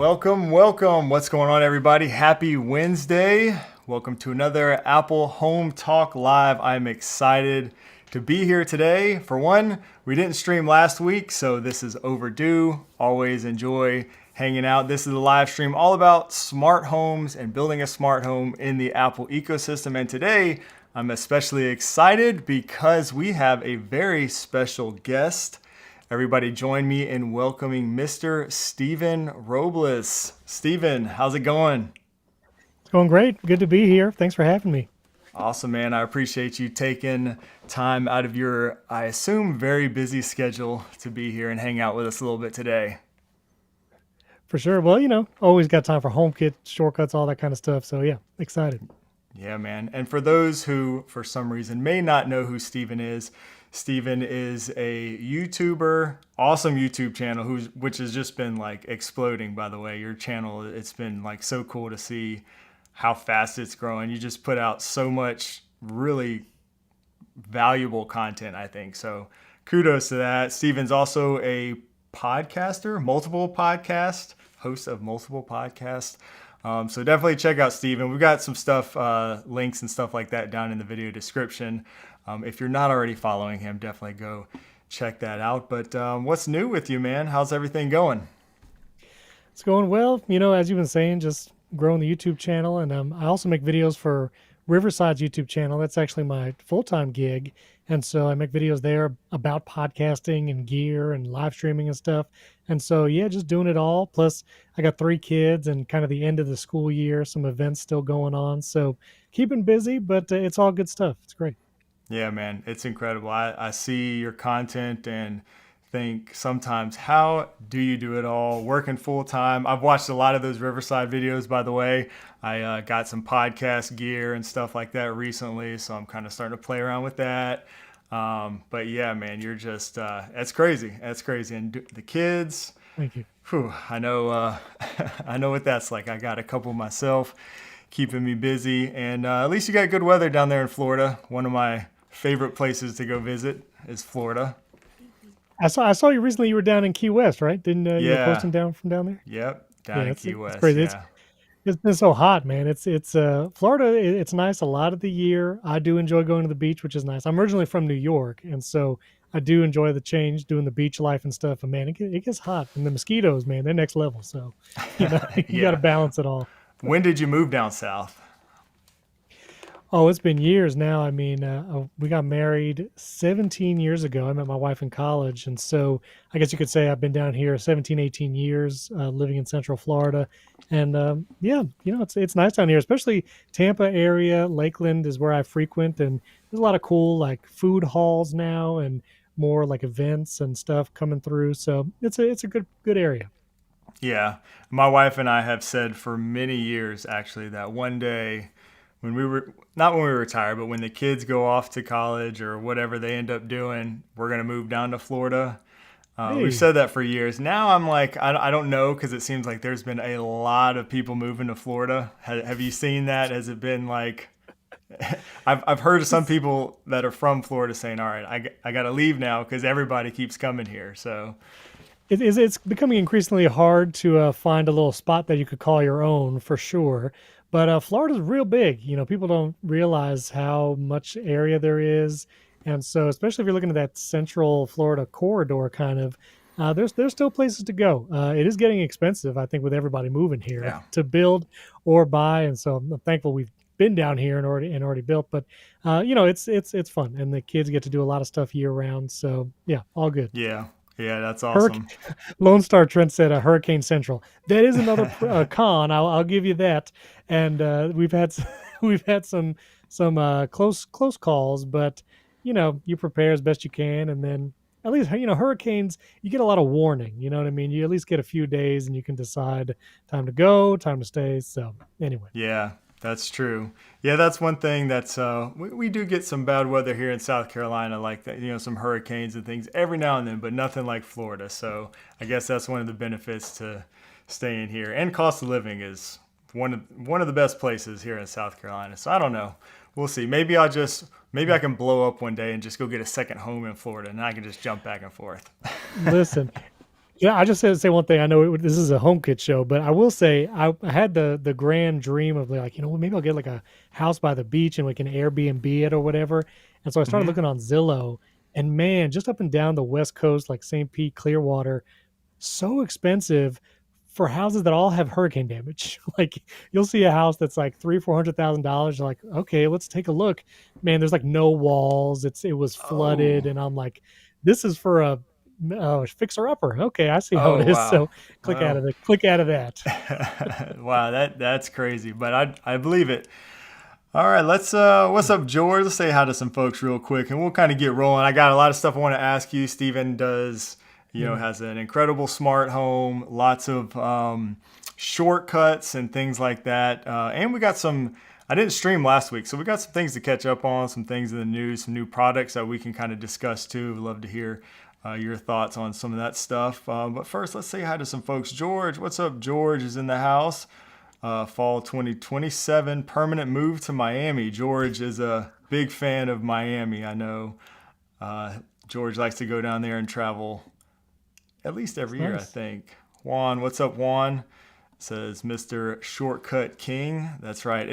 Welcome, welcome. What's going on, everybody? Happy Wednesday. Welcome to another Apple Home Talk Live. I'm excited to be here today. For one, we didn't stream last week, so this is overdue. Always enjoy hanging out. This is a live stream all about smart homes and building a smart home in the Apple ecosystem. And today, I'm especially excited because we have a very special guest. Everybody join me in welcoming Mr. Steven Robles. Steven, how's it going? It's going great. Good to be here. Thanks for having me. Awesome, man. I appreciate you taking time out of your, I assume, very busy schedule to be here and hang out with us a little bit today. For sure. Well, always got time for HomeKit, shortcuts, all that kind of stuff. So yeah, excited. Yeah, man. And for those who, for some reason, may not know who Steven is a YouTuber, awesome YouTube channel, which has just been like exploding, by the way. Your channel, it's been like so cool to see how fast it's growing. You just put out so much really valuable content, I think. So kudos to that. Steven's also a podcaster, host of multiple podcasts. So definitely check out Steven. We've got some stuff, links and stuff like that down in the video description. If you're not already following him, definitely go check that out. But what's new with you, man? How's everything going? It's going well. As you've been saying, just growing the YouTube channel. And I also make videos for Riverside's YouTube channel. That's actually my full-time gig. And so I make videos there about podcasting and gear and live streaming and stuff. And so, yeah, just doing it all. Plus, I got 3 kids and kind of the end of the school year, some events still going on. So keeping busy, but it's all good stuff. It's great. Yeah, man, it's incredible. I see your content and think sometimes, how do you do it all working full time? I've watched a lot of those Riverside videos, by the way. I got some podcast gear and stuff like that recently, so I'm kind of starting to play around with that. But yeah, man, you're just, it's crazy. That's crazy. And the kids, Thank you. I know, I know what that's like. I got a couple myself keeping me busy, and at least you got good weather down there in Florida. One of my favorite places to go visit is Florida. I saw you recently. You were down in Key West, right? Didn't you were Yeah. posting down from down there? Yep. Down in Key It's West. crazy. Yeah. It's been so hot, man. It's Florida. It's nice a lot of the year. I do enjoy going to the beach, which is nice. I'm originally from New York, and so I do enjoy the change, doing the beach life and stuff. And man, it gets hot, and the mosquitoes, man, they're next level. So you got to Yeah. balance it all. When did you move down south? Oh, it's been years now. I mean, we got married 17 years ago. I met my wife in college. And so I guess you could say I've been down here 17, 18 years, living in Central Florida. And yeah, it's nice down here, especially Tampa area. Lakeland is where I frequent. And there's a lot of cool like food halls now and more like events and stuff coming through. So it's a good area. Yeah. My wife and I have said for many years, actually, that one day when not when we retire, but when the kids go off to college or whatever they end up doing, we're going to move down to Florida. We've Hey. said that for years. Now I'm like, I don't know, because it seems like there's been a lot of people moving to Florida. Have you seen that? Has it been like, I've heard of some people that are from Florida saying, all right, I got to leave now because everybody keeps coming here. So It's becoming increasingly hard to find a little spot that you could call your own for sure. But Florida's real big. People don't realize how much area there is. And so, especially if you're looking at that central Florida corridor kind of, there's still places to go. It is getting expensive, I think, with everybody moving here yeah. to build or buy. And so I'm thankful we've been down here and already built. But it's fun, and the kids get to do a lot of stuff year round. So yeah, all good. Yeah. Yeah, that's awesome. Hurricane, Lone Star Trent said Hurricane Central. That is another con. I'll give you that. And we've had some close calls, but you prepare as best you can, and then at least hurricanes, you get a lot of warning. You know what I mean? You at least get a few days, and you can decide time to go, time to stay. So anyway. Yeah, that's true. Yeah, that's one thing that's we do get some bad weather here in South Carolina, like that, some hurricanes and things every now and then, but nothing like Florida. So I guess that's one of the benefits to staying here. And cost of living is one of the best places here in South Carolina. So I don't know. We'll see. Maybe I can blow up one day and just go get a second home in Florida, and I can just jump back and forth. Listen, Yeah, I just said to say one thing. I know this is a HomeKit show, but I will say I had the grand dream of like, maybe I'll get like a house by the beach and we can Airbnb it or whatever. And so I started Hmm. looking on Zillow, and man, just up and down the West Coast, like St. Pete, Clearwater, so expensive for houses that all have hurricane damage. Like you'll see a house that's like $300,000, 400,000. Like, okay, let's take a look. Man, there's like no walls. It was flooded, Oh, and I'm like, this is for a fixer upper. Okay, I see how oh it is. wow. So Well, click out of that. wow, that's crazy, but I believe it. All right, let's what's up, George? Let's say hi to some folks real quick, and we'll kind of get rolling. I got a lot of stuff I want to ask you. Steven does, Mm. has an incredible smart home, lots of shortcuts and things like that, and we got some. I didn't stream last week, so we got some things to catch up on, some things in the news, some new products that we can kind of discuss too. We'd love to hear your thoughts on some of that stuff. But first, let's say hi to some folks. George, what's up? George is in the house. Fall 2027 permanent move to Miami. George is a big fan of Miami. I know George likes to go down there and travel at least It's every year, I nice. think. Juan, what's up, Juan? Says Mr. Shortcut King. That's right.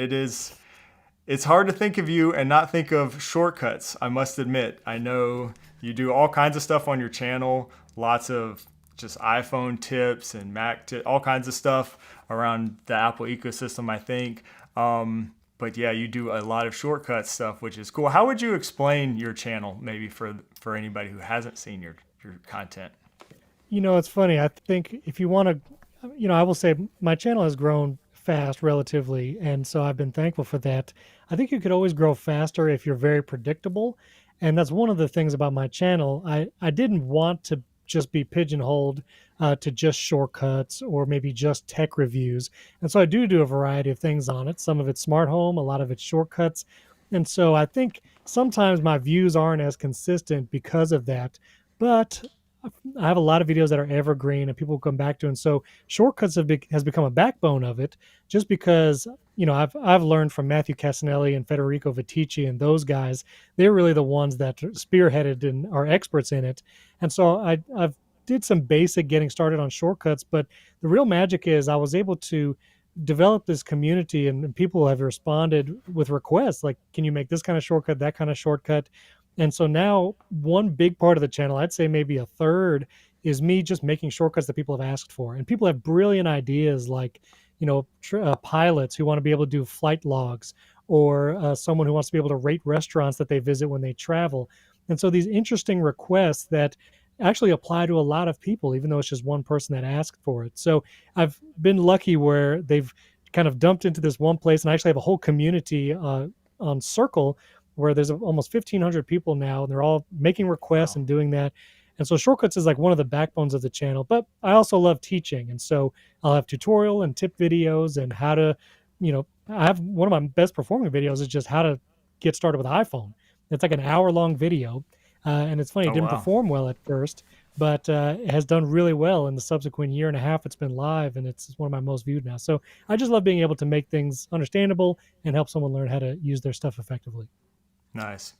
It's hard to think of you and not think of shortcuts. I must admit. I know you do all kinds of stuff on your channel, lots of just iPhone tips and Mac tips, all kinds of stuff around the Apple ecosystem, I think. But yeah, you do a lot of shortcut stuff, which is cool. How would you explain your channel, maybe for anybody who hasn't seen your content? It's funny. I think if you want to, I will say my channel has grown fast relatively, and so I've been thankful for that. I think you could always grow faster if you're very predictable, and that's one of the things about my channel. I didn't want to just be pigeonholed to just shortcuts or maybe just tech reviews, and so I do a variety of things on it. Some of it's smart home, a lot of it's shortcuts, and so I think sometimes my views aren't as consistent because of that. But I have a lot of videos that are evergreen and people come back to, and so shortcuts has become a backbone of it. Just because I've learned from Matthew Casanelli and Federico Vitici and those guys, they're really the ones that spearheaded and are experts in it. And so I've did some basic getting started on shortcuts, but the real magic is I was able to develop this community, and people have responded with requests like, can you make this kind of shortcut, that kind of shortcut? And so now one big part of the channel, I'd say maybe a third, is me just making shortcuts that people have asked for. And people have brilliant ideas like, pilots who want to be able to do flight logs, or someone who wants to be able to rate restaurants that they visit when they travel. And so these interesting requests that actually apply to a lot of people, even though it's just one person that asked for it. So I've been lucky where they've kind of dumped into this one place, and I actually have a whole community on Circle where there's almost 1,500 people now, and they're all making requests Wow. and doing that. And so shortcuts is like one of the backbones of the channel. But I also love teaching, and so I'll have tutorial and tip videos and how to, I have one of my best performing videos is just how to get started with iPhone. It's like an hour long video, and it's funny, it Oh didn't wow. perform well at first, but it has done really well in the subsequent year and a half it's been live, and it's one of my most viewed now. So I just love being able to make things understandable and help someone learn how to use their stuff effectively. Nice.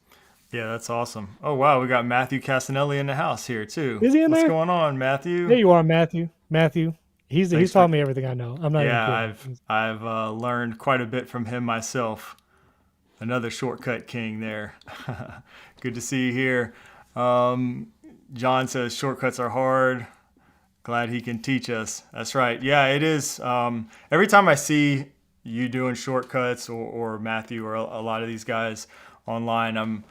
Yeah, that's awesome. Oh wow, we got Matthew Casanelli in the house here too. Is he in What's there? going on, There Matthew? you are, Matthew. Matthew. He's Thanks for. taught me everything I know. I'm not even Yeah, kidding. I've learned quite a bit from him myself. Another shortcut king there. Good to see you here. Um, John says shortcuts are hard. Glad he can teach us. That's right. Yeah, it is. Every time I see you doing shortcuts or Matthew or a lot of these guys online, I'm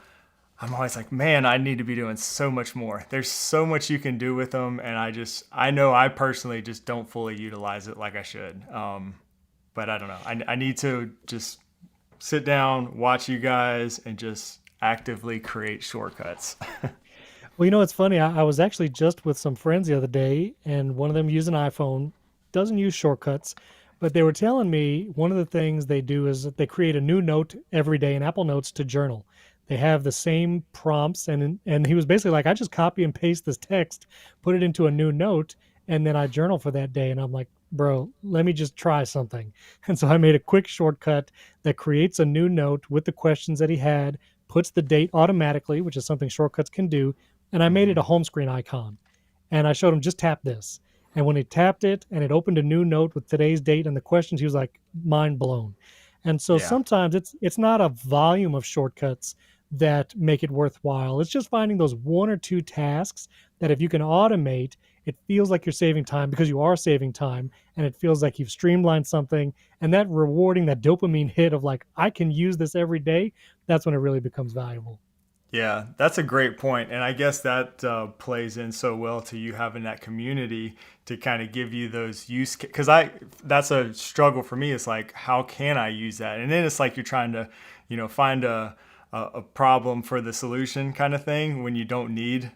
always like, man, I need to be doing so much more. There's so much you can do with them, and I know I personally just don't fully utilize it like I should. But I don't know. I need to just sit down, watch you guys, and just actively create shortcuts. Well, it's funny. I was actually just with some friends the other day, and one of them used an iPhone, doesn't use shortcuts, but they were telling me one of the things they do is that they create a new note every day in Apple Notes to journal. They have the same prompts, and he was basically like, I just copy and paste this text, put it into a new note, and then I journal for that day. And I'm like, bro, let me just try something. And so I made a quick shortcut that creates a new note with the questions that he had, puts the date automatically, which is something shortcuts can do, and I made it a Hmm. home screen icon. And I showed him, just tap this. And when he tapped it and it opened a new note with today's date and the questions, he was like mind blown. And so Yeah. sometimes it's not a volume of shortcuts that make it worthwhile. It's just finding those one or two tasks that if you can automate, it feels like you're saving time because you are saving time, and it feels like you've streamlined something, and that rewarding, that dopamine hit of like, I can use this every day, that's when it really becomes valuable. Yeah, that's a great point, and I guess that plays in so well to you having that community to kind of give you those because I that's a struggle for me. It's like, how can I use that? And then it's like you're trying to, find a problem for the solution kind of thing when you don't need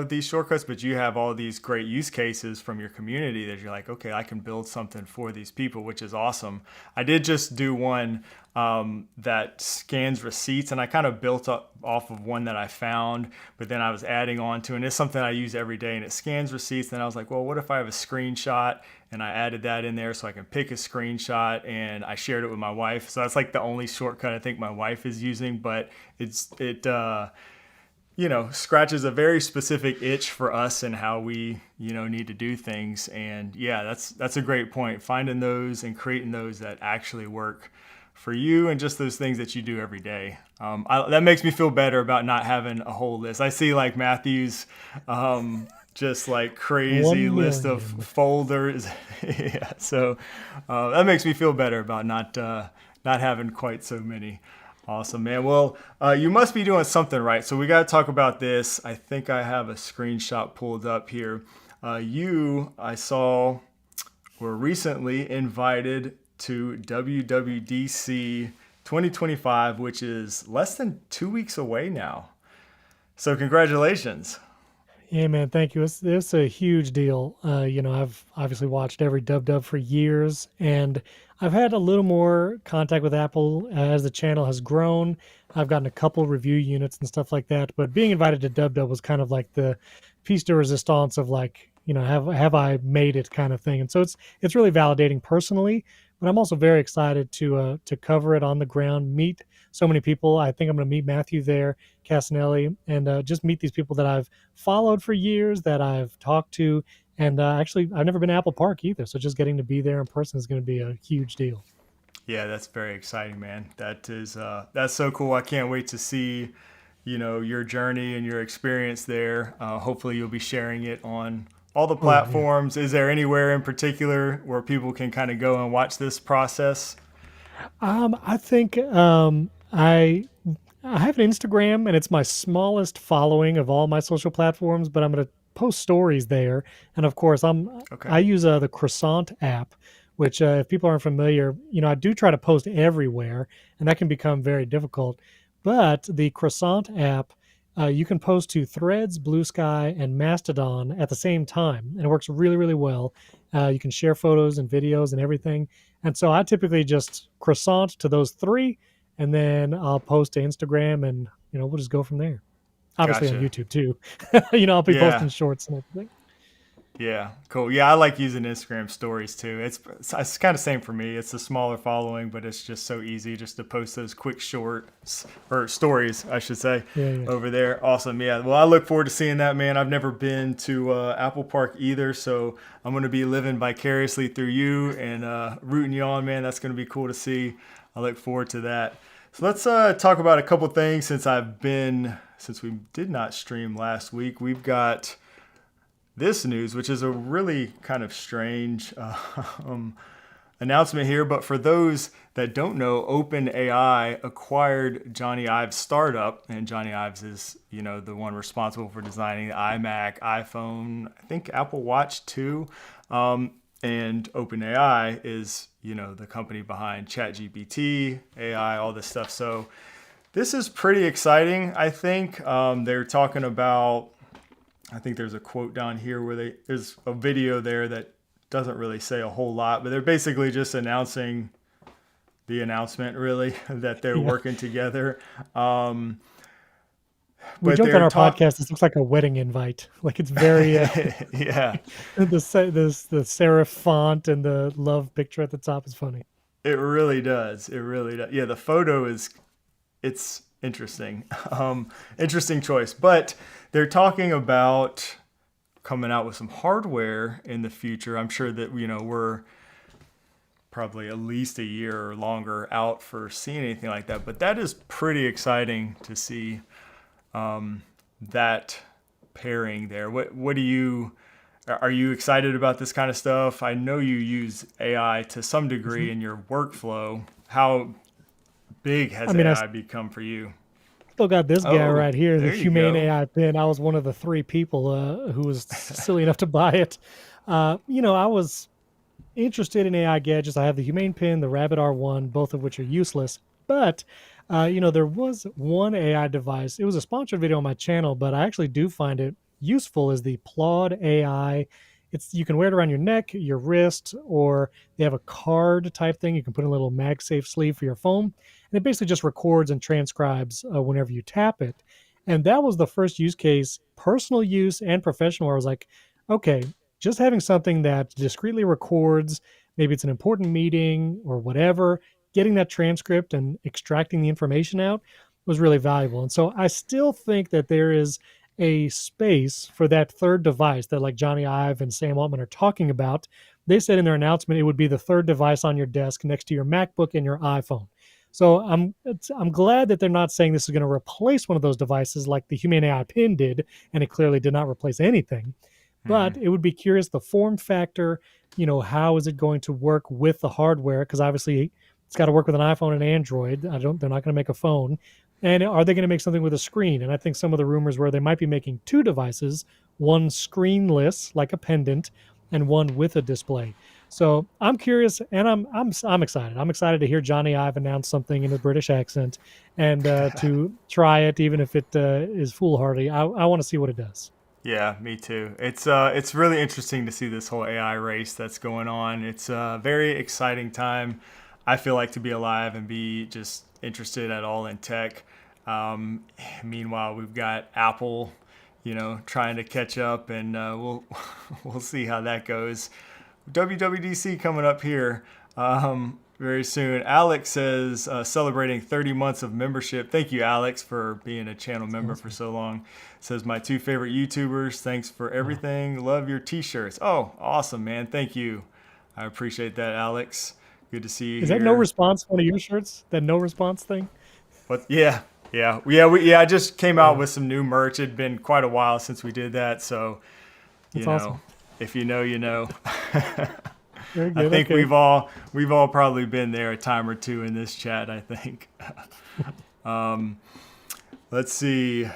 these shortcuts, but you have all these great use cases from your community that you're like, okay, I can build something for these people, which is awesome. I did just do one that scans receipts, and I kind of built up off of one that I found, but then I was adding on to, and it's something I use every day, and it scans receipts. And I was like, well, what if I have a screenshot? And I added that in there so I can pick a screenshot, and I shared it with my wife. So that's like the only shortcut I think my wife is using, but it scratches a very specific itch for us and how we, need to do things. And yeah, that's a great point. Finding those and creating those that actually work for you and just those things that you do every day. That makes me feel better about not having a whole list. I see like Matthew's just like crazy list of folders. Yeah, so that makes me feel better about not having quite so many. Awesome, man. Well, you must be doing something right. So we got to talk about this. I think I have a screenshot pulled up here. I saw, were recently invited to WWDC 2025, which is less than 2 weeks away now. So congratulations. Yeah, man, thank you. It's a huge deal. I've obviously watched every dub for years, and I've had a little more contact with Apple as the channel has grown. I've gotten a couple review units and stuff like that, but being invited to dub was kind of like the piece de resistance of like, have I made it kind of thing. And so it's really validating personally, but I'm also very excited to cover it on the ground, meet so many people. I think I'm going to meet Matthew there, Casanelli, and just meet these people that I've followed for years, that I've talked to. And actually, I've never been to Apple Park either. So just getting to be there in person is going to be a huge deal. Yeah, that's very exciting, man. That's so cool. I can't wait to see, your journey and your experience there. Hopefully you'll be sharing it on all the Oh, yeah. platforms. Is there anywhere in particular where people can kind of go and watch this process? I think I have an Instagram, and it's my smallest following of all my social platforms, but I'm going to post stories there. And of course, Okay. I use the Croissant app, which if people aren't familiar, I do try to post everywhere, and that can become very difficult. But the Croissant app, you can post to Threads, Blue Sky, and Mastodon at the same time, and it works really, really well. You can share photos and videos and everything. And so I typically just croissant to those three, and then I'll post to Instagram, and we'll just go from there. Obviously on Gotcha. YouTube too. I'll be posting Yeah. shorts and everything. Yeah, cool. Yeah, I like using Instagram stories too. It's kind of same for me. It's a smaller following, but it's just so easy just to post those quick shorts or stories, I should say, Yeah, yeah. over there. Awesome. Yeah. Well, I look forward to seeing that, man. I've never been to Apple Park either, so I'm going to be living vicariously through you and rooting you on, man. That's going to be cool to see. I look forward to that. So let's talk about a couple things since we did not stream last week. We've got this news, which is a really kind of strange announcement here. But for those that don't know, OpenAI acquired Jony Ives' startup, and Jony Ives is, the one responsible for designing the iMac, iPhone, I think Apple Watch too. And OpenAI is, the company behind ChatGPT, AI, all this stuff. So this is pretty exciting, I think. They're talking about, I think there's a quote down here where there's a video there that doesn't really say a whole lot, but they're basically just announcing the announcement, really, that they're Yeah. working together. We But joked on they're our podcast, this looks like a wedding invite. Like it's very yeah, the serif font and the love picture at the top is funny. it really does. It really does. Yeah, the photo it's interesting. Interesting choice. But they're talking about coming out with some hardware in the future. I'm sure that, we're probably at least a year or longer out for seeing anything like that. But that is pretty exciting to see that pairing there. Are you excited about this kind of stuff? I know you use AI to some degree in your workflow. How big has I mean, I AI become for you? still got this guy Oh, right here, the there you Humane go. AI pen. I was one of the three people who was silly enough to buy it. I was interested in AI gadgets. I have the Humane Pin, the Rabbit R1, both of which are useless. But there was one AI device. It was a sponsored video on my channel, but I actually do find it useful. Is the Plod AI? You can wear it around your neck, your wrist, or they have a card type thing. You can put in a little MagSafe sleeve for your phone, and it basically just records and transcribes whenever you tap it. And that was the first use case, personal use and professional, where I was like, okay, just having something that discreetly records, maybe it's an important meeting or whatever, getting that transcript and extracting the information out was really valuable. And so I still think that there is a space for that third device that like Johnny Ive and Sam Altman are talking about. They said in their announcement it would be the third device on your desk next to your MacBook and your iPhone. So I'm glad that they're not saying this is going to replace one of those devices like the Humane AI Pin did, and it clearly did not replace anything. Hmm. But it would be curious the form factor, how is it going to work with the hardware? Because obviously it's got to work with an iPhone and Android. They're not going to make a phone. And are they going to make something with a screen? And I think some of the rumors were they might be making two devices, one screenless, like a pendant, and one with a display. So I'm curious, and I'm excited. I'm excited to hear Johnny Ive announce something in a British accent, and to try it, even if it is foolhardy. I want to see what it does. Yeah, me too. It's really interesting to see this whole AI race that's going on. It's a very exciting time. I feel like to be alive and be just interested at all in tech. Um, Meanwhile, we've got Apple, trying to catch up, and we'll see how that goes. WWDC coming up here very soon. Alex says celebrating 30 months of membership. Thank you, Alex, for being a channel That's member for awesome. so long. Says my two favorite YouTubers. Thanks for Oh. everything. Love your t-shirts. Oh, awesome, man. Thank you. I appreciate that, Alex. Good to see you Is that no here. response one of your shirts? That no response thing? But yeah. I just came out Yeah, with some new merch. It'd been quite a while since we did that, so you that's know, awesome. if you know, you know. Very I good. think Okay. we've all probably been there a time or two in this chat. I think. Let's see.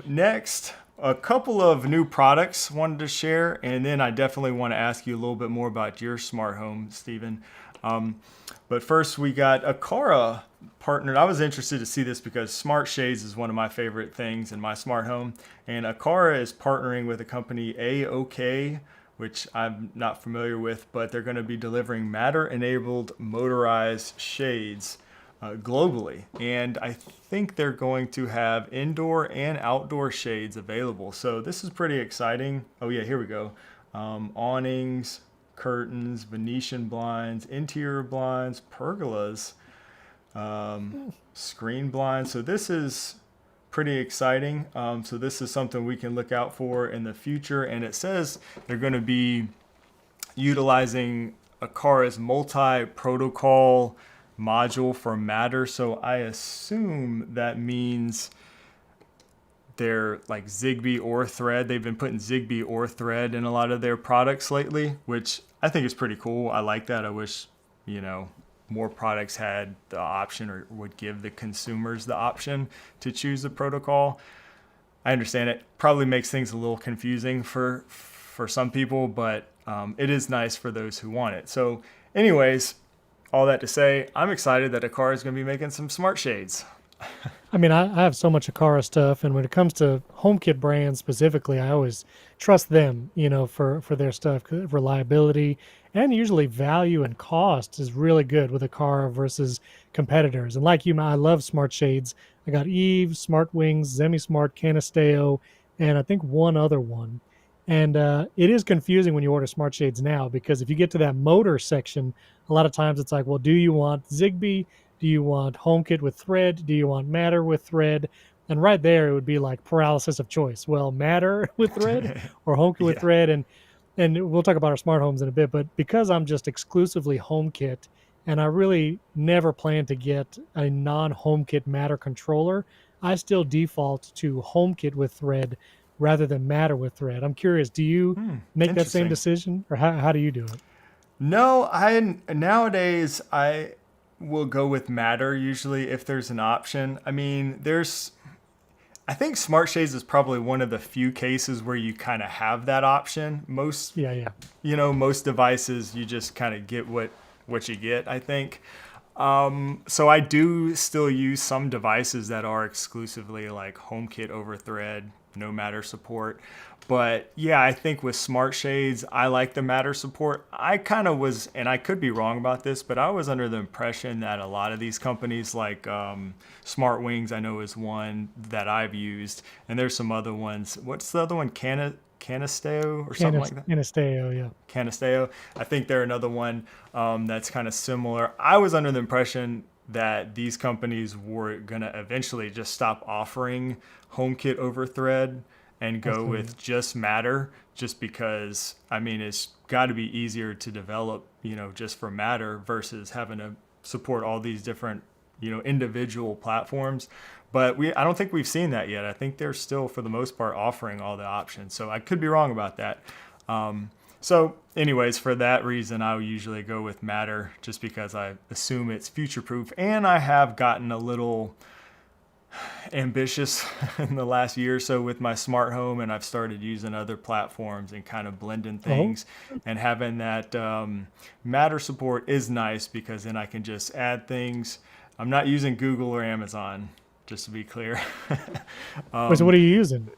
Next, a couple of new products wanted to share, and then I definitely want to ask you a little bit more about your smart home, Stephen. Um, but first, we got Aqara partnered. I was interested to see this because smart shades is one of my favorite things in my smart home, and Aqara is partnering with a company AOK, which I'm not familiar with, but they're going to be delivering Matter-enabled motorized shades globally. And I think they're going to have indoor and outdoor shades available. So this is pretty exciting. Oh, yeah, here we go. Awnings, curtains, Venetian blinds, interior blinds, pergolas, screen blinds. So this is pretty exciting. So this is something we can look out for in the future. And it says they're going to be utilizing Aqara's multi-protocol module for Matter. So I assume that means they're like Zigbee or Thread. They've been putting Zigbee or Thread in a lot of their products lately, which I think is pretty cool. I like that. I wish, more products had the option or would give the consumers the option to choose the protocol. I understand it probably makes things a little confusing for some people, but it is nice for those who want it. So, anyways, all that to say, I'm excited that Aqara is going to be making some smart shades. I mean, I have so much Aqara stuff, and when it comes to HomeKit brands specifically, I always trust them, for their stuff. 'Cause reliability and usually value and cost is really good with Aqara versus competitors. And like you, I love smart shades. I got Eve, Smart Wings, Zemi Smart, Canasteo, and I think one other one. And it is confusing when you order smart shades now because if you get to that motor section, a lot of times it's like, well, do you want Zigbee? Do you want HomeKit with Thread? Do you want Matter with Thread? And right there, it would be like paralysis of choice. Well, Matter with Thread or HomeKit with Yeah. Thread, and we'll talk about our smart homes in a bit. But because I'm just exclusively HomeKit, and I really never plan to get a non-HomeKit Matter controller, I still default to HomeKit with Thread rather than Matter with Thread. I'm curious, do you make that same Interesting. decision, or how do you do it? No, nowadays I will go with Matter usually if there's an option. I mean, I think Smart Shades is probably one of the few cases where you kind of have that option. Most, Yeah, yeah. most devices you just kind of get what you get, I think. So I do still use some devices that are exclusively like HomeKit over Thread, no Matter support. But yeah, I think with Smart Shades, I like the Matter support. I kind of was, and I could be wrong about this, but I was under the impression that a lot of these companies like Smart Wings, I know is one that I've used, and there's some other ones. What's the other one? Canisteo or something like that? Canisteo, yeah. Canisteo. I think they're another one that's kind of similar. I was under the impression that these companies were going to eventually just stop offering HomeKit over Thread and go with just Matter, just because, I mean, it's got to be easier to develop, just for Matter versus having to support all these different, individual platforms. But I don't think we've seen that yet. I think they're still, for the most part, offering all the options. So I could be wrong about that. So anyways, for that reason, I would usually go with Matter just because I assume it's future proof. And I have gotten a little ambitious in the last year or so with my smart home, and I've started using other platforms and kind of blending things. And having that Matter support is nice because then I can just add things. I'm not using Google or Amazon, just to be clear. Wait, so what are you using?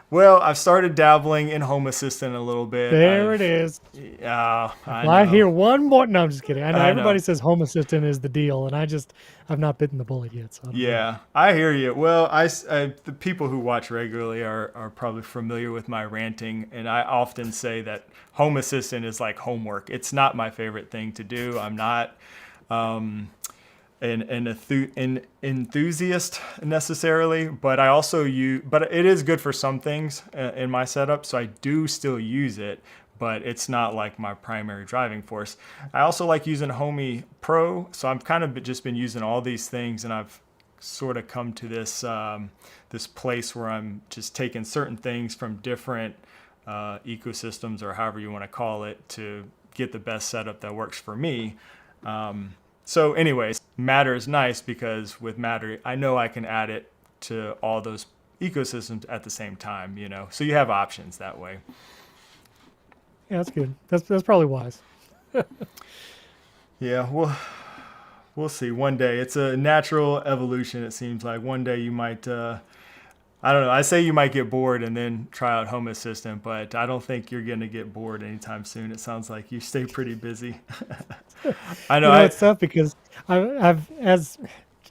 Well, I've started dabbling in Home Assistant a little bit. There it is. Yeah, I Well, I know. hear one more. No, I'm just kidding. I know I everybody know. says Home Assistant is the deal, and I've not bitten the bullet yet. So I don't know. Yeah, I hear you. Well, the people who watch regularly are probably familiar with my ranting, and I often say that Home Assistant is like homework. It's not my favorite thing to do. I'm not an enthusiast necessarily, but I also but it is good for some things in my setup, so I do still use it, but it's not like my primary driving force. I also like using Homey Pro, so I've kind of just been using all these things, and I've sort of come to this place where I'm just taking certain things from different ecosystems, or however you want to call it, to get the best setup that works for me. So anyways, Matter is nice because with Matter, I know I can add it to all those ecosystems at the same time, So you have options that way. Yeah, that's good. That's probably wise. Yeah, well, we'll see. One day, it's a natural evolution, it seems like. One day you might, I don't know, I say you might get bored and then try out Home Assistant, but I don't think you're going to get bored anytime soon. It sounds like you stay pretty busy. I know. It's tough because I've as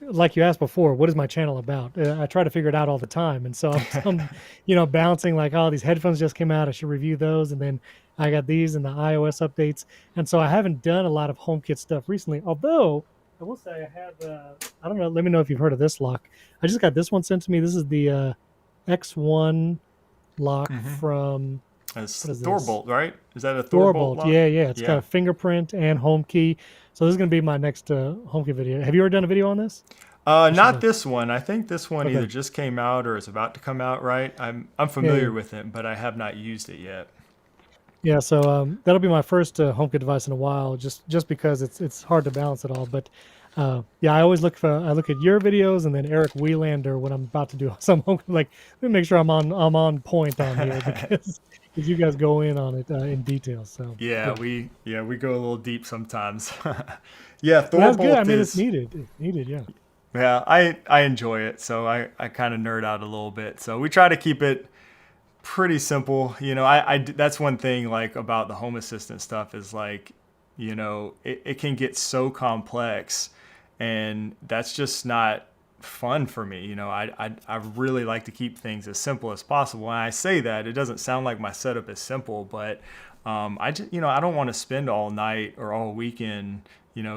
like you asked before, what is my channel about? I try to figure it out all the time, and so I'm bouncing like, oh, these headphones just came out. I should review those, and then I got these and the iOS updates, and so I haven't done a lot of HomeKit stuff recently. Although I will say I have, I don't know. Let me know if you've heard of this lock. I just got this one sent to me. This is the X1 lock from It's what is this? Thorbolt, right? Is that a Thorbolt Thorbolt. lock? Yeah. It's got Yeah. a fingerprint and home key. So this is going to be my next HomeKit video. Have you ever done a video on this? I should Not look. this one. I think this one either Okay. just came out or is about to come out, right? I'm Yeah. familiar with it, but I have not used it yet. Yeah. So that'll be my first HomeKit device in a while, just because it's hard to balance it all. But yeah, I always I look at your videos and then Eric Wiellander when I'm about to do some HomeKit. Like, let me make sure I'm on point on here because you guys go in on it in detail. So Yeah, yeah. we go a little deep sometimes. Yeah, But that's good. I Thorbolt mean, it's is. needed. It's needed. Yeah. Yeah, I enjoy it, so I kind of nerd out a little bit. So we try to keep it pretty simple. That's one thing like about the Home Assistant stuff is like, it can get so complex, and that's just not fun for me. I really like to keep things as simple as possible. When I say that, it doesn't sound like my setup is simple, but I just, I don't want to spend all night or all weekend,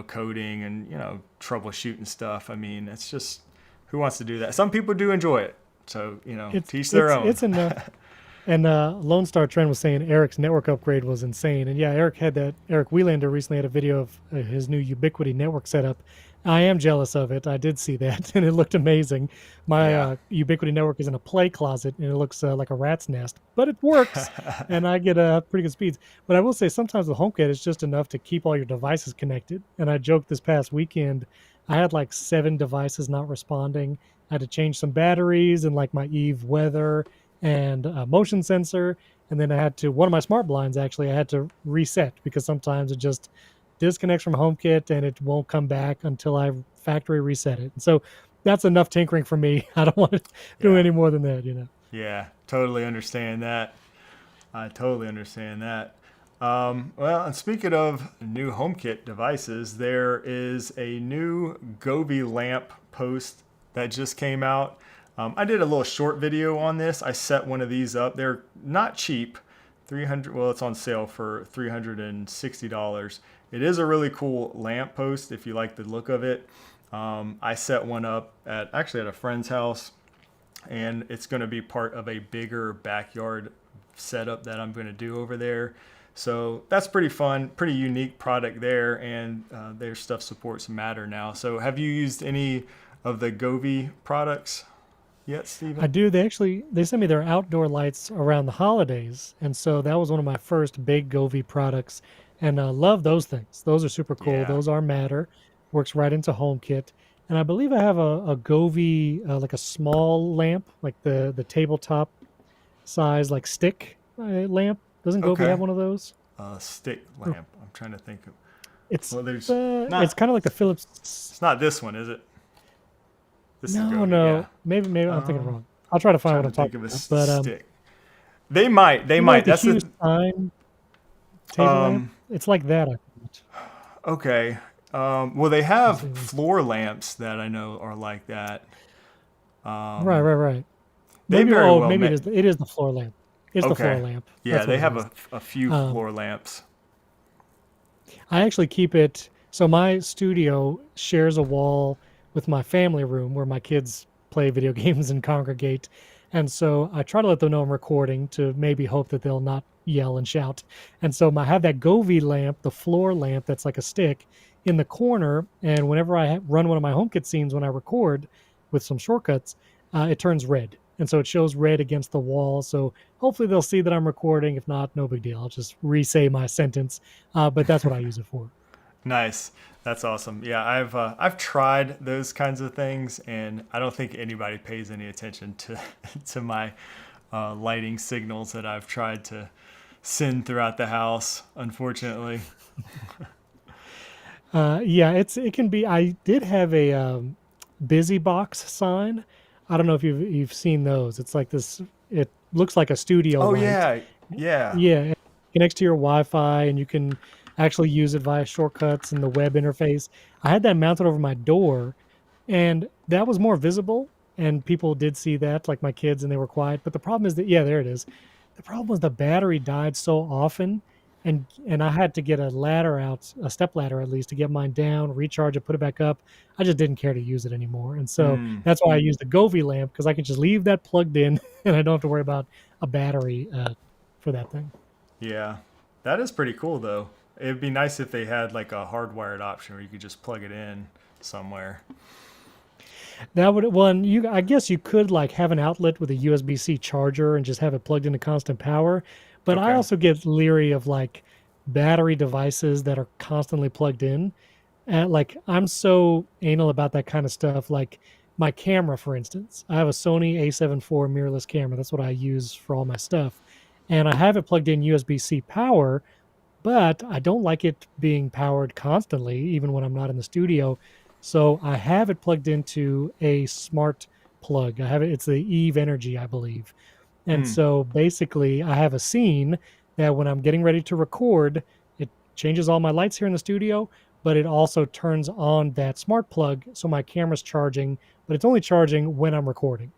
coding and, troubleshooting stuff. I mean, it's just who wants to do that? Some people do enjoy it. So, It's teach their it's own. it's enough. And Lone Star Trend was saying Eric's network upgrade was insane. And yeah, Eric Wieslander recently had a video of his new Ubiquity network setup. I am jealous of it. I did see that, and it looked amazing. My Yeah. Ubiquity network is in a play closet, and it looks like a rat's nest, but it works, and I get pretty good speeds. But I will say sometimes the HomeKit is just enough to keep all your devices connected. And I joked this past weekend, I had like 7 devices not responding. I had to change some batteries and like my Eve weather and motion sensor. And then one of my smart blinds actually, I had to reset because sometimes it just disconnects from HomeKit and it won't come back until I factory reset it. And so that's enough tinkering for me. I don't want to do Yeah. any more than that. Yeah. Totally understand that. I totally understand that. Well, and speaking of new HomeKit devices, there is a new Govee lamp post that just came out. I did a little short video on this. I set one of these up. They're not cheap. 300. Well, it's on sale for $360. It is a really cool lamp post if you like the look of it. I set one up at a friend's house, and it's going to be part of a bigger backyard setup that I'm going to do over there. So that's pretty fun, pretty unique product there, and their stuff supports Matter now. So have you used any of the Govee products yet, I Stephen? do. They sent me their outdoor lights around the holidays, and so that was one of my first big Govee products, and love those things. Those are super cool. Yeah. Those are Matter, works right into HomeKit, and I believe I have a Govee like a small lamp, like the tabletop size like stick lamp. Doesn't Govee Okay. have one of those? Stick Or lamp. I'm trying to think of. It's Well, there's it's not. kind of like the Philips. It's not this one, is it? This is No, Govee. no, Yeah. maybe I'm thinking wrong. I'll try to find Trying what to I'm think talking of a about. But stick. They might. They might. like the That's Hughes the. Stein table lamp, Um. it's like that. I thought. Okay. Well, they have Let's see. floor lamps that I know are like that. Right, right, right. They Maybe very well maybe may. it is the floor lamp. It's the floor Okay. lamp. Yeah, That's what they it have is. a few Um, floor lamps. I actually keep it so my studio shares a wall with my family room where my kids play video games and congregate. And so I try to let them know I'm recording to maybe hope that they'll not yell and shout. And so I have that Govee lamp, the floor lamp that's like a stick in the corner. And whenever I run one of my HomeKit scenes when I record with some shortcuts, it turns red. And so it shows red against the wall. So hopefully they'll see that I'm recording. If not, no big deal. I'll just re-say my sentence. But that's what I use it for. Nice. That's awesome. Yeah, I've tried those kinds of things, and I don't think anybody pays any attention to to my lighting signals that I've tried to send throughout the house. Unfortunately. Yeah, it can be. I did have a busy box sign. I don't know if you've seen those. It's like this. It looks like a studio Oh light. yeah, yeah. Yeah, it connects to your Wi-Fi, and you can actually use it via shortcuts in the web interface. I had that mounted over my door, and that was more visible, and people did see that, like my kids, and they were quiet. But the problem is that yeah, there it is. The problem was the battery died so often, and I had to get a ladder out, a step ladder at least, to get mine down, recharge it, put it back up. I just didn't care to use it anymore, and so Mm, that's why I used the Govee lamp because I can just leave that plugged in, and I don't have to worry about a battery for that thing. yeah. That is pretty cool though. It'd be nice if they had like a hardwired option where you could just plug it in somewhere. That would one you I guess you could like have an outlet with a USB-C charger and just have it plugged into constant power, but I Okay. also get leery of like battery devices that are constantly plugged in. And like I'm so anal about that kind of stuff. Like my camera, for instance, I have a Sony A7 IV mirrorless camera. That's what I use for all my stuff, and I have it plugged in USB-C power, but I don't like it being powered constantly, even when I'm not in the studio. So I have it plugged into a smart plug. I have it, it's the Eve Energy, I believe. And Mm, so basically, I have a scene that when I'm getting ready to record, it changes all my lights here in the studio, but it also turns on that smart plug. So my camera's charging, but it's only charging when I'm recording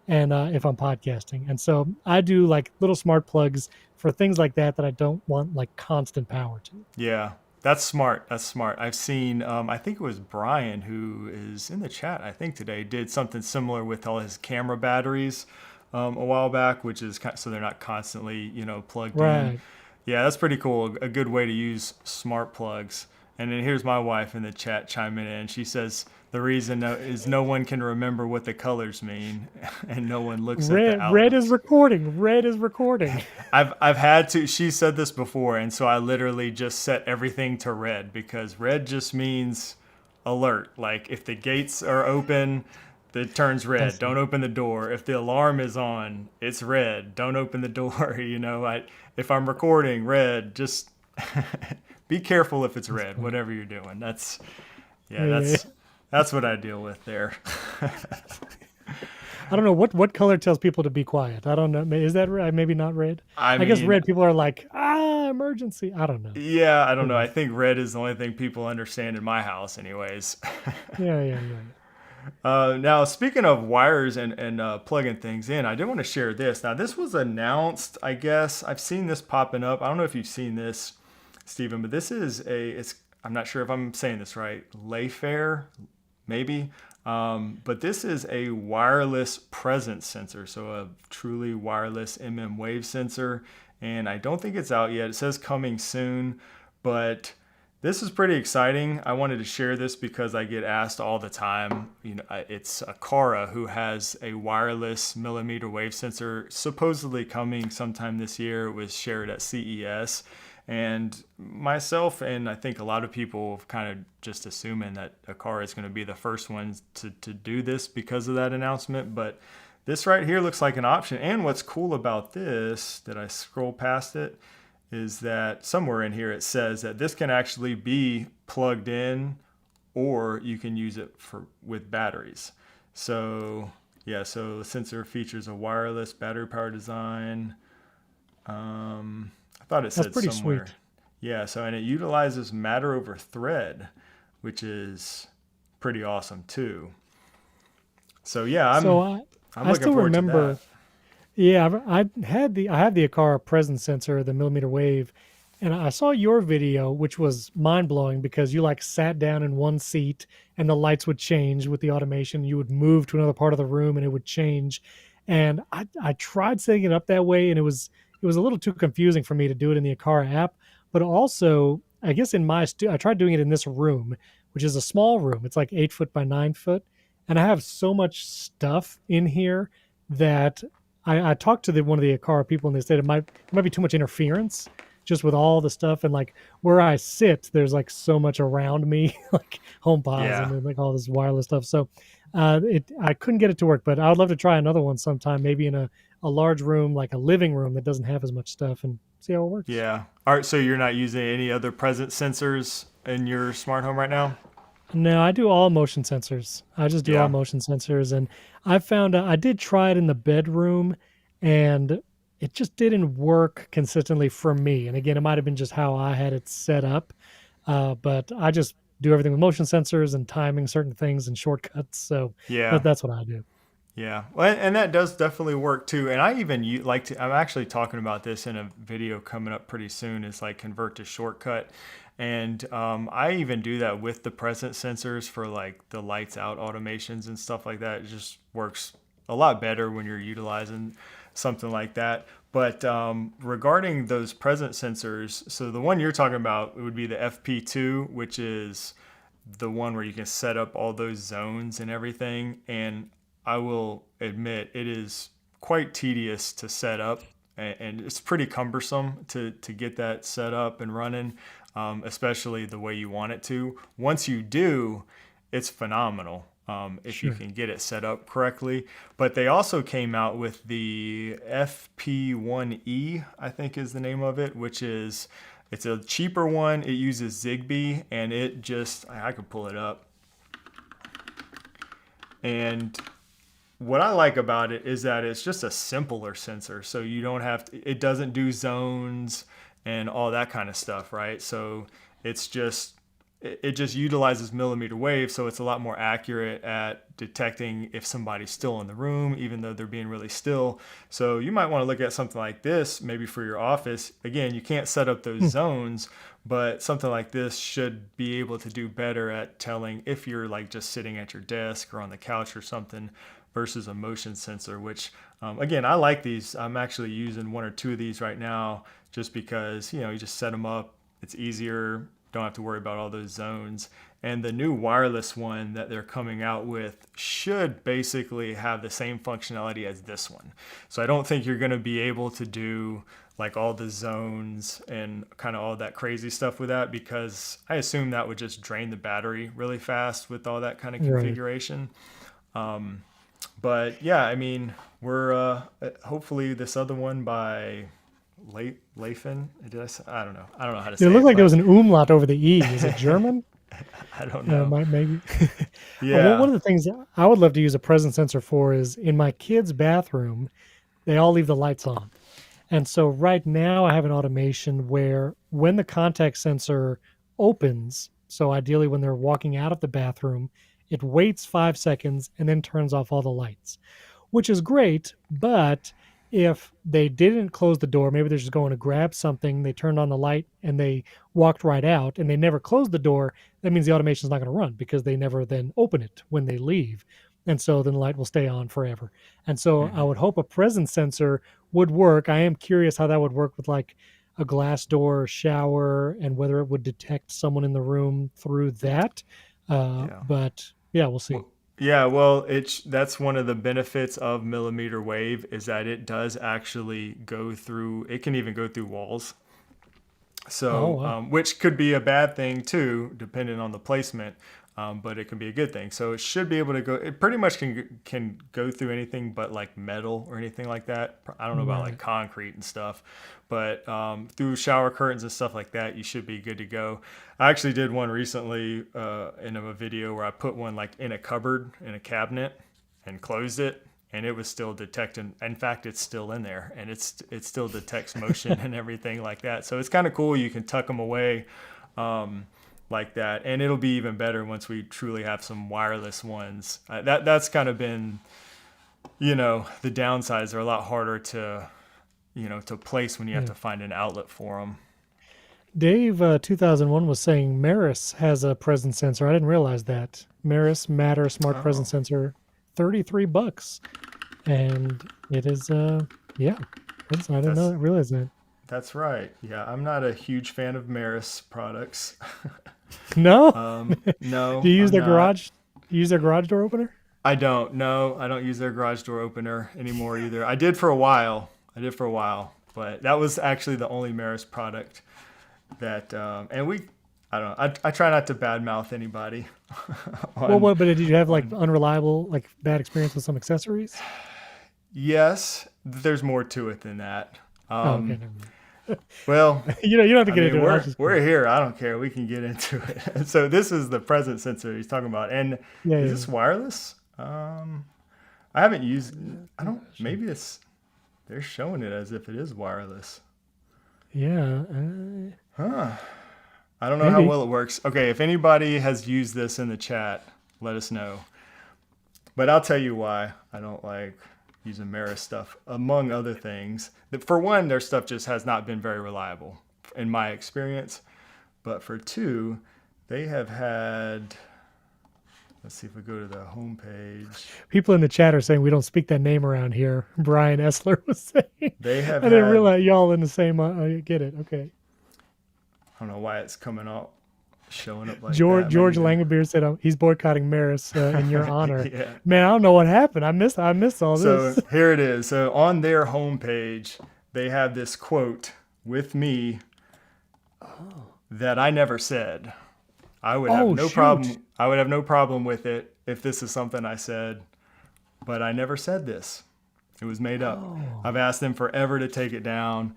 and if I'm podcasting. And so I do like little smart plugs for things like that that I don't want like constant power to. yeah. That's smart. That's smart. I've seen, I think it was Brian who is in the chat, I think today, did something similar with all his camera batteries a while back, which is so they're not constantly, plugged in. Right. Yeah, that's pretty cool. A good way to use smart plugs. And then here's my wife in the chat chiming in. She says the reason is no one can remember what the colors mean, and no one looks at the Red is outlets. recording. Red is recording. I've had to. She said this before, and so I literally just set everything to red because red just means alert. Like if the gates are open, it turns I red. see. Don't open the door. If the alarm is on, it's red. Don't open the door. If I'm recording, red. Just be careful if it's That's red. funny. Whatever you're doing. That's yeah. Yeah. That's what I deal with there. I don't know what color tells people to be quiet. I don't know. Is that red? Maybe not red. I I guess mean, red. People are like, emergency. I don't know. yeah. I don't Who know. I knows? think red is the only thing people understand in my house, anyways. Yeah. Now, speaking of wires and plugging things in, I did want to share this. Now, this was announced, I guess. I've seen this popping up. I don't know if you've seen this, Stephen, but this is I'm not sure if I'm saying this right, Lafaer, maybe. But this is a wireless presence sensor, so a truly wireless wave sensor. And I don't think it's out yet. It says coming soon, but this is pretty exciting. I wanted to share this because I get asked all the time. It's Aqara who has a wireless millimeter wave sensor supposedly coming sometime this year. It was shared at CES. And myself and I think a lot of people kind of just assuming that Aqara is going to be the first ones to do this because of that announcement. But this right here looks like an option. And what's cool about this, that I scroll past it, is that somewhere in here it says that this can actually be plugged in or you can use it with batteries. So yeah, so the sensor features a wireless battery power design. I thought it That's said pretty somewhere. sweet. Yeah, so and it utilizes matter over thread, which is pretty awesome too. So yeah, So I'm I looking still forward to that. remember. Yeah, I have the Aqara presence sensor, the millimeter wave, and I saw your video, which was mind blowing because you like sat down in one seat and the lights would change with the automation. You would move to another part of the room and it would change. And I tried setting it up that way, and it was a little too confusing for me to do it in the Aqara app. But also, I guess I tried doing it in this room, which is a small room. It's like 8 foot by 9 foot, and I have so much stuff in here that I talked to one of the Aqara people, and they said it might be too much interference just with all the stuff, and like where I sit, there's like so much around me, like HomePods Yeah. and like all this wireless stuff. So I couldn't get it to work, but I would love to try another one sometime, maybe in a large room, like a living room that doesn't have as much stuff, and see how it works. Yeah. All right, so you're not using any other presence sensors in your smart home right now? No, I do all motion sensors. I just do all Yeah. motion sensors, and I found I did try it in the bedroom, and it just didn't work consistently for me. And again, it might have been just how I had it set up, but I just do everything with motion sensors and timing certain things and shortcuts. So Yeah. that's what I do. Yeah, well, and that does definitely work too. And I even like to. I'm actually talking about this in a video coming up pretty soon. Is like convert to shortcut, and I even do that with the presence sensors for like the lights out automations and stuff like that. It just works a lot better when you're utilizing something like that. But regarding those presence sensors, so the one you're talking about would be the FP2, which is the one where you can set up all those zones and everything. And I will admit it is quite tedious to set up, and it's pretty cumbersome to get that set up and running, especially the way you want it to. Once you do, it's phenomenal if you Sure. can get it set up correctly. But they also came out with the FP1E, I think is the name of it, which is it's a cheaper one. It uses Zigbee, and it just I could pull it up. And what I like about it is that it's just a simpler sensor. So you don't have to, it doesn't do zones and all that kind of stuff, right? So it's just it just utilizes millimeter wave, so it's a lot more accurate at detecting if somebody's still in the room, even though they're being really still. So you might want to look at something like this, maybe for your office. Again, you can't set up those zones, but something like this should be able to do better at telling if you're like just sitting at your desk or on the couch or something versus a motion sensor, which again, I like these. I'm actually using one or two of these right now just because, you just set them up. It's easier. Don't have to worry about all those zones. And the new wireless one that they're coming out with should basically have the same functionality as this one. So I don't think you're going to be able to do like all the zones and kind of all that crazy stuff with that, because I assume that would just drain the battery really fast with all that kind of configuration. But yeah, I mean, we're hopefully this other one by Lafaer. Did I say? I don't know. I don't know how to say it. It looked like there was an umlaut over the E. Is it German? I don't know. Maybe. Yeah. Well, one of the things I would love to use a presence sensor for is in my kids' bathroom, they all leave the lights on. And so right now I have an automation where when the contact sensor opens, so ideally when they're walking out of the bathroom, it waits 5 seconds and then turns off all the lights, which is great. But if they didn't close the door, maybe they're just going to grab something, they turned on the light and they walked right out and they never closed the door, that means the automation is not going to run because they never then open it when they leave. And so then the light will stay on forever. And so I would hope a presence sensor would work. I am curious how that would work with like a glass door shower and whether it would detect someone in the room through that. But yeah, we'll see. Well, that's one of the benefits of millimeter wave is that it does actually go through. It can even go through walls. So, which could be a bad thing too, depending on the placement. But it can be a good thing. So it should be able to go. It pretty much can go through anything but like metal or anything like that. I don't know about like concrete and stuff, but through shower curtains and stuff like that, you should be good to go. I actually did one recently in a video where I put one like in a cupboard in a cabinet and closed it, and it was still detecting. In fact, it's still in there, and it still detects motion and everything like that. So it's kind of cool. You can tuck them away. Like that, and it'll be even better once we truly have some wireless ones. That's kind of been, the downsides are a lot harder to place when you have to find an outlet for them. Dave 2001 was saying Meross has a presence sensor. I didn't realize that. Meross Matter Smart Presence Sensor, $33, and it is I didn't realize that. That's right. Yeah, I'm not a huge fan of Meross products. No? No. Do you use their garage? Use their garage door opener? I don't. No, I don't use their garage door opener anymore either. I did for a while, but that was actually the only Meross product that. And I don't know. I try not to badmouth anybody. But did you have like unreliable, like bad experience with some accessories? Yes, there's more to it than that. Okay, never mind. Well, you don't have to get into it. We're here. I don't care. We can get into it. So this is the presence sensor he's talking about, and is this wireless? I haven't used. I don't. Maybe they're showing it as if it is wireless. Yeah. I don't know how well it works. Okay, if anybody has used this in the chat, let us know. But I'll tell you why I don't like using Meross stuff, among other things. For one, their stuff just has not been very reliable in my experience. But for two, they have had, let's see if we go to the homepage. People in the chat are saying we don't speak that name around here. Brian Essler was saying. They have I didn't realize y'all in the same, I get it, okay. I don't know why it's coming up, showing up like George that. George Langenbeer said he's boycotting Meross in your honor. Yeah. Man, I don't know what happened. I missed all this. So here it is. So on their homepage, they have this quote with me that I never said. I would have no problem. I would have no problem with it if this is something I said, but I never said this. It was made up. I've asked them forever to take it down,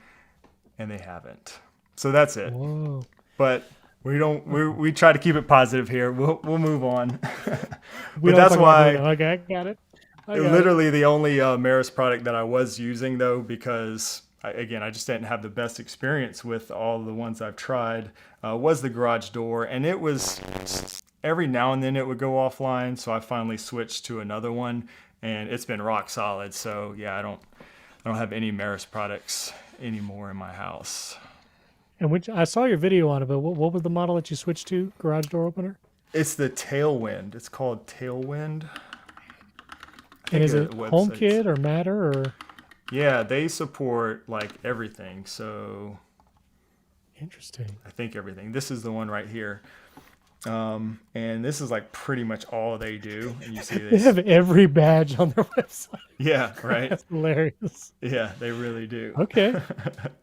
and they haven't. So that's it. Whoa. But we try to keep it positive here. We'll move on. But that's why. Okay, I got it. Literally the only Meross product that I was using though, because I just didn't have the best experience with all the ones I've tried, was the garage door. And it was every now and then it would go offline. So I finally switched to another one and it's been rock solid. So yeah, I don't have any Meross products anymore in my house. And which I saw your video on it, but what was the model that you switched to? Garage door opener? It's the Tailwind. It's called Tailwind. I And think is the it website's HomeKit or Matter or yeah, they support like everything. So interesting? I think everything. This is the one right here. And this is like pretty much all they do. And you see They this. have every badge on their website. Yeah, right. That's hilarious. Yeah, they really do. Okay.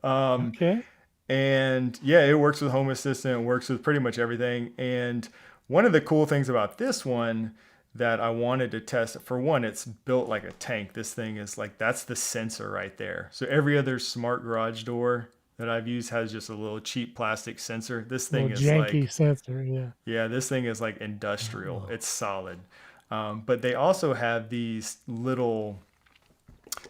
Okay. And yeah, it works with Home Assistant, it works with pretty much everything. And one of the cool things about this one that I wanted to test, for one, it's built like a tank. This thing is like, that's the sensor right there. So every other smart garage door that I've used has just a little cheap plastic sensor. This thing Little is janky like, sensor. Yeah. yeah, this thing is like industrial. Oh. It's solid. But they also have these little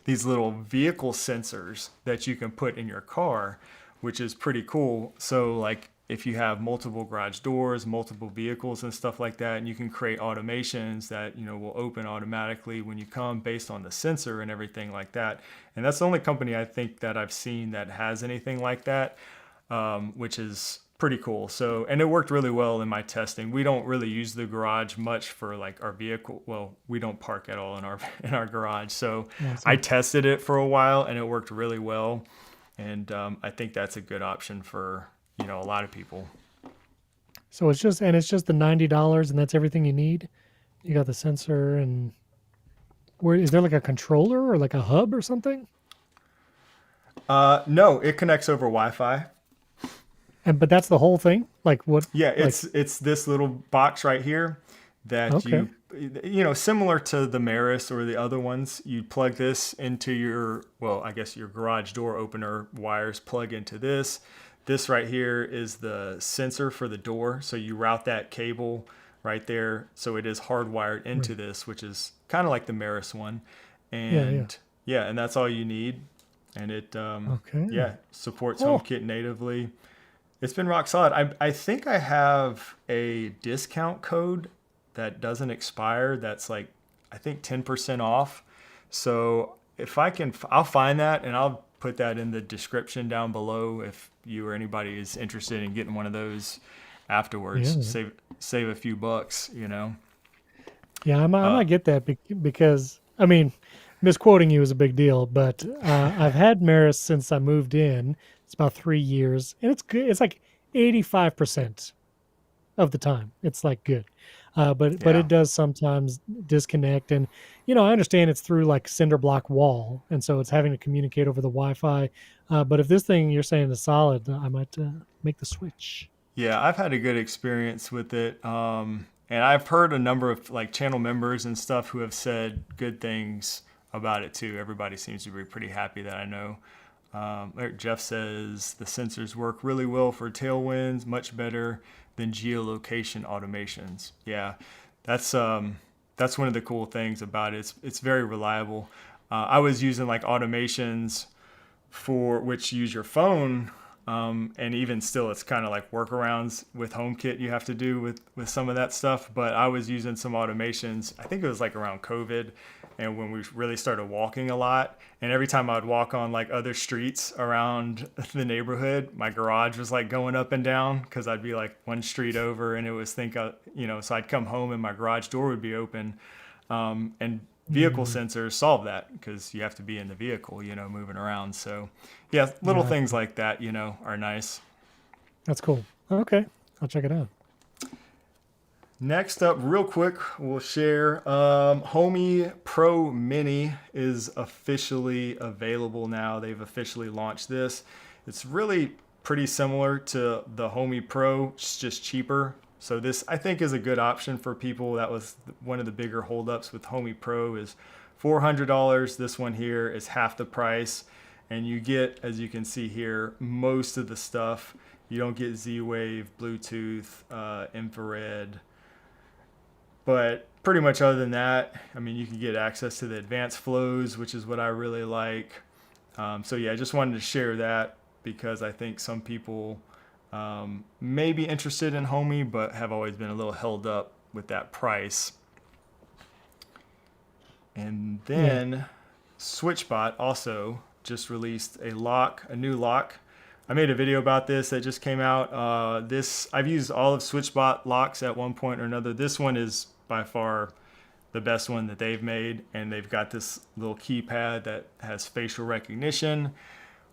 vehicle sensors that you can put in your car, which is pretty cool. So like if you have multiple garage doors, multiple vehicles and stuff like that, and you can create automations that, will open automatically when you come based on the sensor and everything like that. And that's the only company I think that I've seen that has anything like that, which is pretty cool. So, and it worked really well in my testing. We don't really use the garage much for like our vehicle. Well, we don't park at all in our garage. So I Awesome. tested it for a while and it worked really well. And I think that's a good option for, a lot of people. So it's just the $90 and that's everything you need. You got the sensor and where is there like a controller or like a hub or something? No, it connects over Wi-Fi. And but that's the whole thing? Like what Yeah, like it's this little box right here that okay. similar to the Meross or the other ones, you plug this into I guess your garage door opener wires plug into this. This right here is the sensor for the door, so you route that cable right there, so it is hardwired Right. into this, which is kind of like the Meross one, Yeah, yeah. and yeah, and that's all you need, and it Okay. yeah, supports Oh, HomeKit natively. It's been rock solid. I think I have a discount code that doesn't expire. That's like, I think 10% off. So if I can, I'll find that and I'll put that in the description down below if you or anybody is interested in getting one of those afterwards. yeah. Save a few bucks. Yeah, I Uh, might get that because I mean, misquoting you is a big deal, but I've had Maris since I moved in. It's about 3 years, and it's good. It's like 85% of the time. It's like good, but yeah. it does sometimes disconnect, and I understand it's through like cinder block wall, and so it's having to communicate over the Wi-Fi. But if this thing you're saying is solid, I might make the switch. Yeah, I've had a good experience with it. And I've heard a number of like channel members and stuff who have said good things about it too. Everybody seems to be pretty happy that I know. Like Jeff says the sensors work really well for tailwinds, much better than geolocation automations. Yeah, that's one of the cool things about it. It's very reliable. I was using like automations for which use your phone. And even still, it's kind of like workarounds with HomeKit you have to do with some of that stuff. But I was using some automations. I think it was like around COVID, and when we really started walking a lot. And every time I'd walk on like other streets around the neighborhood, my garage was like going up and down because I'd be like one street over, and it was so I'd come home and my garage door would be open, and vehicle Mm, sensors solve that because you have to be in the vehicle, moving around. So, yeah, little got things you. like that, are nice. That's cool. Okay, I'll check it out. Next up, real quick, we'll share Homey Pro Mini is officially available now. They've officially launched this. It's really pretty similar to the Homey Pro, it's just cheaper. So this, I think, is a good option for people. That was one of the bigger holdups with Homey Pro is $400. This one here is half the price. And you get, as you can see here, most of the stuff. You don't get Z-Wave, Bluetooth, infrared, but pretty much other than that, I mean, you can get access to the advanced flows, which is what I really like. So yeah, I just wanted to share that because I think some people may be interested in Homey, but have always been a little held up with that price. And Yeah. then SwitchBot also just released a new lock. I made a video about this that just came out. This I've used all of SwitchBot locks at one point or another. This one is by far the best one that they've made, and they've got this little keypad that has facial recognition,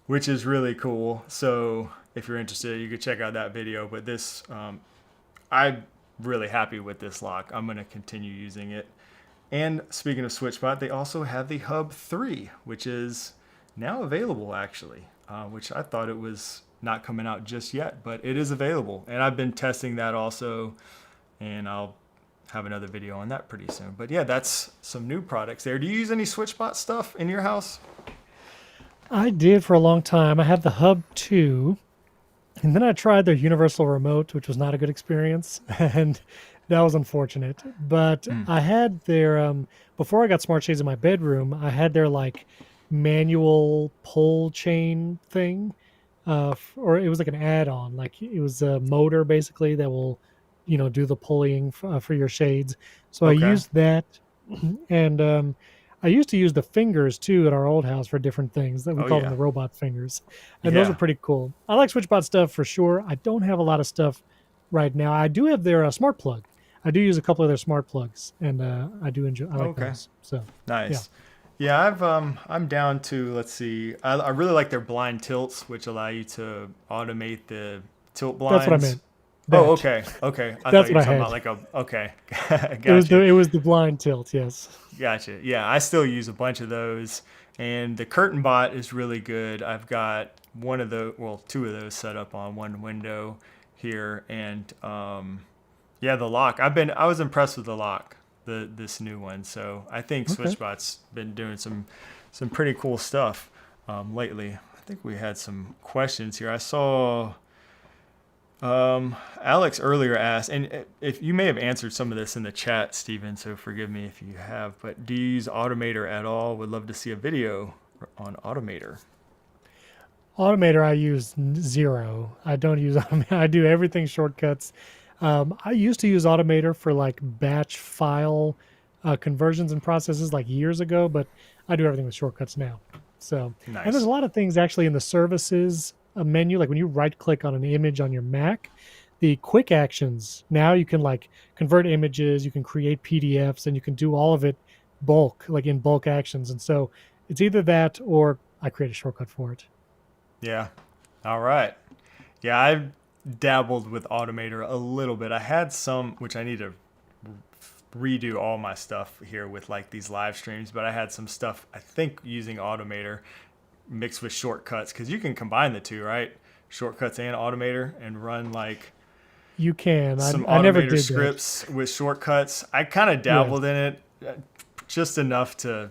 which is really cool. So if you're interested, you could check out that video. But this, I'm really happy with this lock. I'm going to continue using it. And speaking of SwitchBot, they also have the Hub 3, which is now available actually, which I thought it was not coming out just yet, but it is available. And I've been testing that also, and I'll have another video on that pretty soon. But yeah, that's some new products there. Do you use any SwitchBot stuff in your house? I did for a long time. I had the Hub 2, and then I tried their universal remote, which was not a good experience, and that was unfortunate. But I had their before I got smart shades in my bedroom, I had their like manual pull chain thing, or it was like an add-on. Like it was a motor basically that will, do the pulling for your shades. So I Okay. used that, and I used to use the fingers too at our old house for different things that we Oh called them yeah. the robot fingers, and those are Yeah. pretty cool. I like SwitchBot stuff for sure. I don't have a lot of stuff right now. I do have their smart plug. I do use a couple of their smart plugs, and I do enjoy. I like Okay. those. So yeah. Nice. Yeah, I'm down to, let's see. I really like their blind tilts, which allow you to automate the tilt That's what I blinds. meant. Oh, That. okay. Okay. I thought That's you were what I talking had. about like a okay. It was Gotcha. the blind tilt. Yes. Gotcha. Yeah, I still use a bunch of those. And the curtain bot is really good. I've got one of the well, two of those set up on one window here, and yeah, the lock. I was impressed with the lock, this new one. So I think Okay. SwitchBot's been doing some pretty cool stuff lately. I think we had some questions here. I saw Alex earlier asked, and if you may have answered some of this in the chat, Stephen, so forgive me if you have, but do you use Automator at all? Would love to see a video on Automator. Automator, I use zero. I don't use Automator. I do everything shortcuts. I used to use Automator for like batch file conversions and processes like years ago, but I do everything with shortcuts now. So, and there's a Nice. lot of things actually in the services menu, like when you right click on an image on your Mac, the quick actions, now you can like convert images, you can create PDFs, and you can do all of it bulk, like in bulk actions. And so it's either that or I create a shortcut for it. Yeah. All right. Yeah, I've dabbled with Automator a little bit. I had some, which I need to redo all my stuff here with like these live streams, but I had some stuff, I think, using Automator mixed with shortcuts because you can combine the two, right? Shortcuts and Automator and run like You can. some I never Automator did that. scripts with shortcuts. I kind of Yeah, dabbled in it just enough to,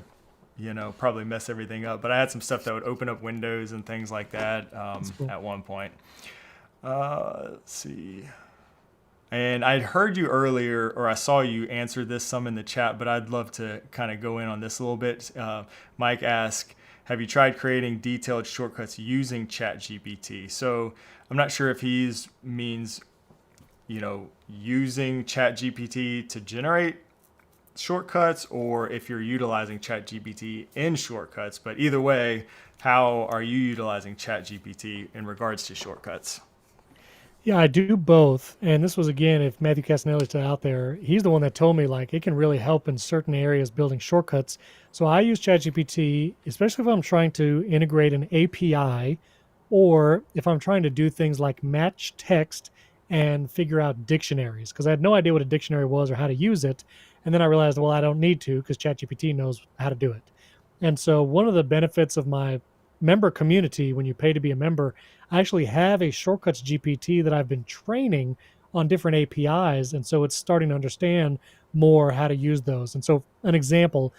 probably mess everything up. But I had some stuff that would open up windows and things like that that's cool. at one point. Let's see. And I'd heard you earlier, or I saw you answer this some in the chat, but I'd love to kind of go in on this a little bit. Mike asked, have you tried creating detailed shortcuts using ChatGPT? So I'm not sure if he's means, using ChatGPT to generate shortcuts or if you're utilizing ChatGPT in shortcuts. But either way, how are you utilizing ChatGPT in regards to shortcuts? Yeah, I do both. And this was again, if Matthew Castanelli's still out there, he's the one that told me like it can really help in certain areas building shortcuts. So I use ChatGPT, especially if I'm trying to integrate an API or if I'm trying to do things like match text and figure out dictionaries, because I had no idea what a dictionary was or how to use it. And then I realized, well, I don't need to because ChatGPT knows how to do it. And so one of the benefits of my member community, when you pay to be a member, I actually have a shortcuts GPT that I've been training on different APIs. And so it's starting to understand more how to use those. And so, an example,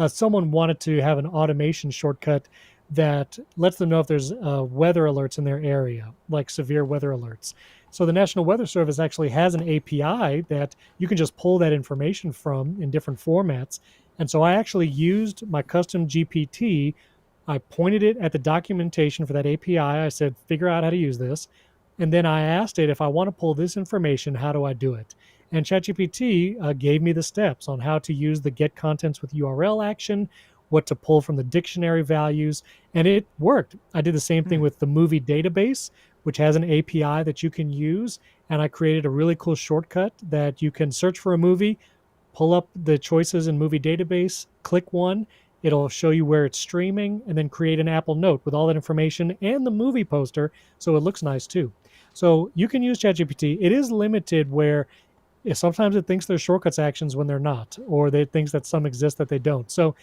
someone wanted to have an automation shortcut that lets them know if there's weather alerts in their area, like severe weather alerts. So, the National Weather Service actually has an API that you can just pull that information from in different formats. And so, I actually used my custom GPT I pointed it at the documentation for that API. I said, figure out how to use this. And then I asked it, if I want to pull this information, how do I do it? And ChatGPT gave me the steps on how to use the get contents with URL action, what to pull from the dictionary values, and it worked. I did the same thing with the movie database, which has an API that you can use. And I created a really cool shortcut that you can search for a movie, pull up the choices in movie database, click one, it'll show you where it's streaming, and then create an Apple Note with all that information and the movie poster, so it looks nice too. So you can use ChatGPT. It is limited where sometimes it thinks there's shortcuts actions when they're not, or it thinks that some exist that they don't. So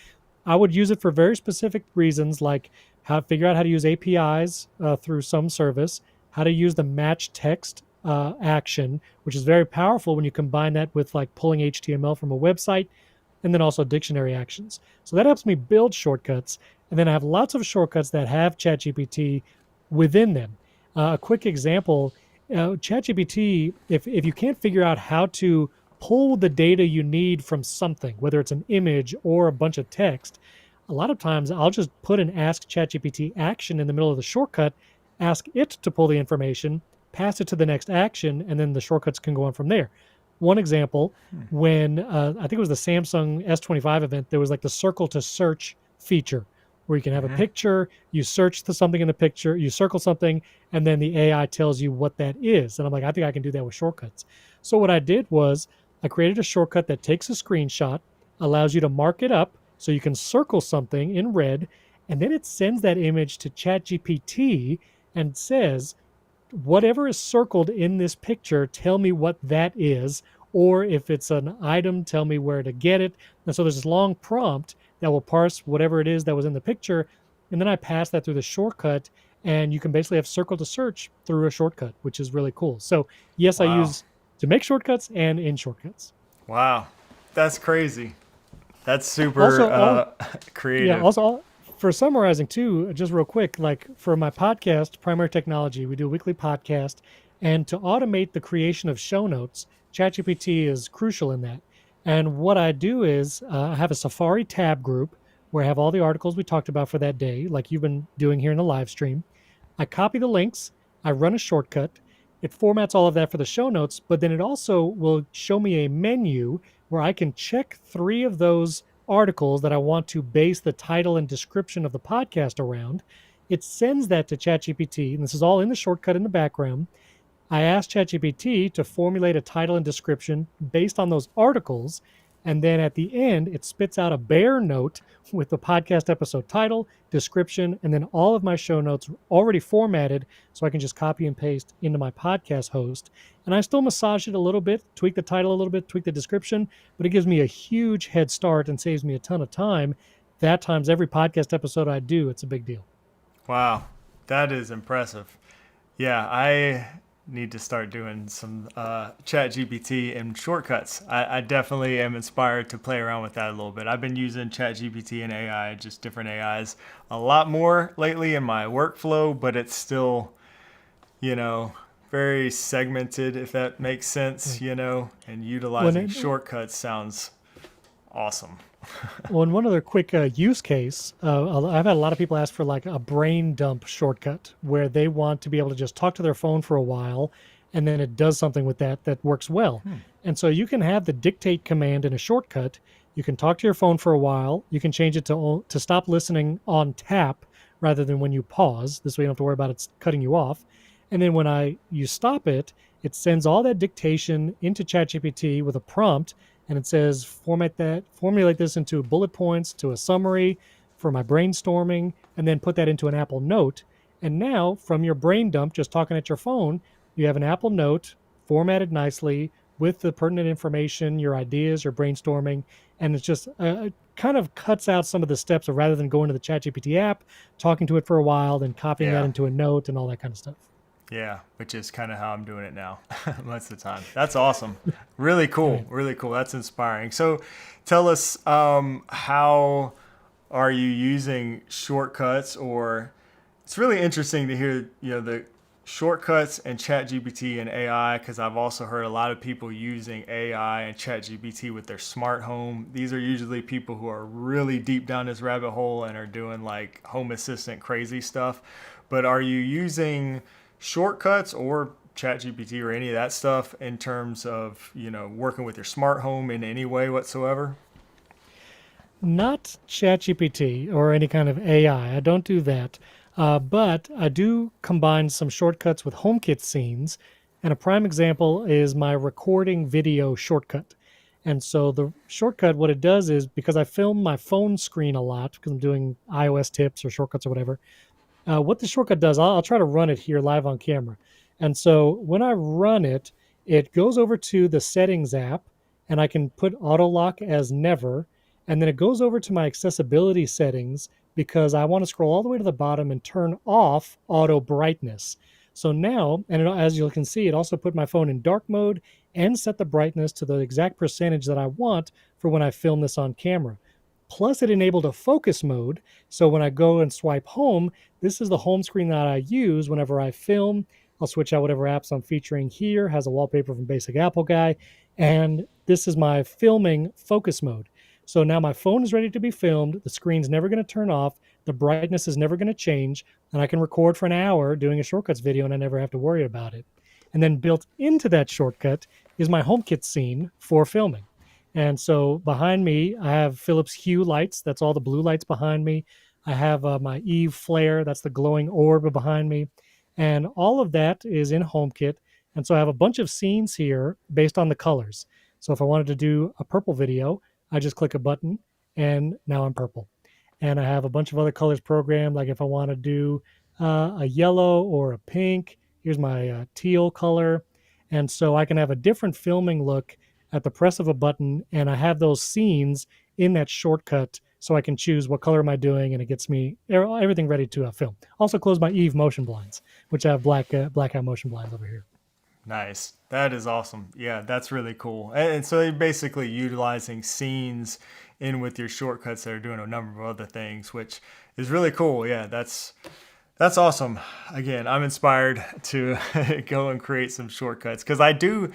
I would use it for very specific reasons, like how to figure out how to use APIs through some service, how to use the match text action, which is very powerful when you combine that with like pulling HTML from a website, and then also dictionary actions. So that helps me build shortcuts. And then I have lots of shortcuts that have ChatGPT within them. A quick example, ChatGPT, if you can't figure out how to pull the data you need from something, whether it's an image or a bunch of text, a lot of times I'll just put an Ask ChatGPT action in the middle of the shortcut, ask it to pull the information, pass it to the next action, and then the shortcuts can go on from there. One example, when I think it was the Samsung S25 event, there was like the circle to search feature where you can have a picture, you search to something in the picture, you circle something, and then the AI tells you what that is. And I'm like, I think I can do that with shortcuts. So what I did was I created a shortcut that takes a screenshot, allows you to mark it up so you can circle something in red, and then it sends that image to ChatGPT and says, whatever is circled in this picture, tell me what that is, or if it's an item, tell me where to get it. And so there's this long prompt that will parse whatever it is that was in the picture, and then I pass that through the shortcut, and you can basically have circle to search through a shortcut, which is really cool. So yes, I Wow. use to make shortcuts and in shortcuts. Wow. That's crazy. That's super Also, yeah, creative. also for summarizing too, just real quick, like for my podcast, Primary Technology, we do a weekly podcast, and to automate the creation of show notes, ChatGPT is crucial in that. And what I do is I have a Safari tab group where I have all the articles we talked about for that day, like you've been doing here in the live stream. I copy the links, I run a shortcut, it formats all of that for the show notes, but then it also will show me a menu where I can check three of those articles that I want to base the title and description of the podcast around. It sends that to ChatGPT, and this is all in the shortcut in the background. I asked ChatGPT to formulate a title and description based on those articles. And then at the end, it spits out a bare note with the podcast episode title, description, and then all of my show notes already formatted so I can just copy and paste into my podcast host. And I still massage it a little bit, tweak the title a little bit, tweak the description, but it gives me a huge head start and saves me a ton of time. That times every podcast episode I do, it's a big deal. Wow. That is impressive. Yeah, I need to start doing some chat GPT and shortcuts. I definitely am inspired to play around with that a little bit. I've been using chat GPT and AI, just different AIs, a lot more lately in my workflow, but it's still, you know, very segmented, if that makes sense, you know, and When utilizing it, shortcuts sounds awesome. Well, and one other quick use case, I've had a lot of people ask for like a brain dump shortcut where they want to be able to just talk to their phone for a while and then it does something with that that works well. And so you can have the dictate command in a shortcut. You can talk to your phone for a while. You can change it to stop listening on tap rather than when you pause. This way you don't have to worry about it cutting you off. And then when you stop it, it sends all that dictation into ChatGPT with a prompt, and it says formulate this into bullet points, to a summary for my brainstorming, and then put that into an Apple Note. And now from your brain dump, just talking at your phone, you have an Apple Note formatted nicely with the pertinent information, your ideas, your brainstorming, and it's just kind of cuts out some of the steps of rather than going to the ChatGPT app, talking to it for a while, then copying that Yeah. into a note and all that kind of stuff. Yeah, which is kind of how I'm doing it now most of the time. That's awesome. Really cool. Right. Really cool. That's inspiring. So tell us, how are you using shortcuts, or it's really interesting to hear, you know, shortcuts and ChatGPT and AI, because I've also heard a lot of people using AI and ChatGPT with their smart home. These are usually people who are really deep down this rabbit hole and are doing like home assistant crazy stuff. But are you using shortcuts or ChatGPT or any of that stuff in terms of, working with your smart home in any way whatsoever? Not ChatGPT or any kind of AI. I don't do that. But I do combine some shortcuts with HomeKit scenes. And a prime example is my recording video shortcut. And so the shortcut, what it does is because I film my phone screen a lot because I'm doing iOS tips or shortcuts or whatever, what the shortcut does, I'll try to run it here live on camera. And so when I run it, it goes over to the settings app and I can put auto lock as never. And then it goes over to my accessibility settings because I want to scroll all the way to the bottom and turn off auto brightness. So now, and as you can see, it also put my phone in dark mode and set the brightness to the exact percentage that I want for when I film this on camera. Plus, it enabled a focus mode. So when I go and swipe home, this is the home screen that I use whenever I film. I'll switch out whatever apps I'm featuring here, has a wallpaper from Basic Apple Guy. And this is my filming focus mode. So now my phone is ready to be filmed. The screen's never going to turn off. The brightness is never going to change. And I can record for an hour doing a shortcuts video and I never have to worry about it. And then built into that shortcut is my HomeKit scene for filming. And so behind me, I have Philips Hue lights. That's all the blue lights behind me. I have my Eve flare. That's the glowing orb behind me. And all of that is in HomeKit. And so I have a bunch of scenes here based on the colors. So if I wanted to do a purple video, I just click a button and now I'm purple. And I have a bunch of other colors programmed. Like if I want to do a yellow or a pink, here's my teal color. And so I can have a different filming look at the press of a button, and I have those scenes in that shortcut so I can choose what color am I doing, and it gets me everything ready to film. Also close my Eve motion blinds, which I have blackout motion blinds over here. Nice. That is awesome. Yeah, that's really cool. And so you're basically utilizing scenes in with your shortcuts that are doing a number of other things, which is really cool. Yeah, that's awesome. Again, I'm inspired to go and create some shortcuts because I do.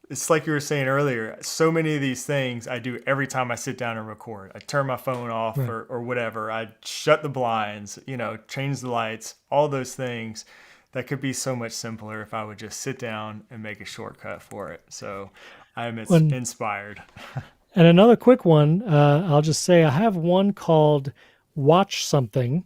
It's like you were saying earlier, so many of these things I do every time I sit down and record. I turn my phone off Right. or whatever. I shut the blinds, change the lights, all those things that could be so much simpler if I would just sit down and make a shortcut for it. So I'm When inspired. And another quick one, I'll just say I have one called Watch Something.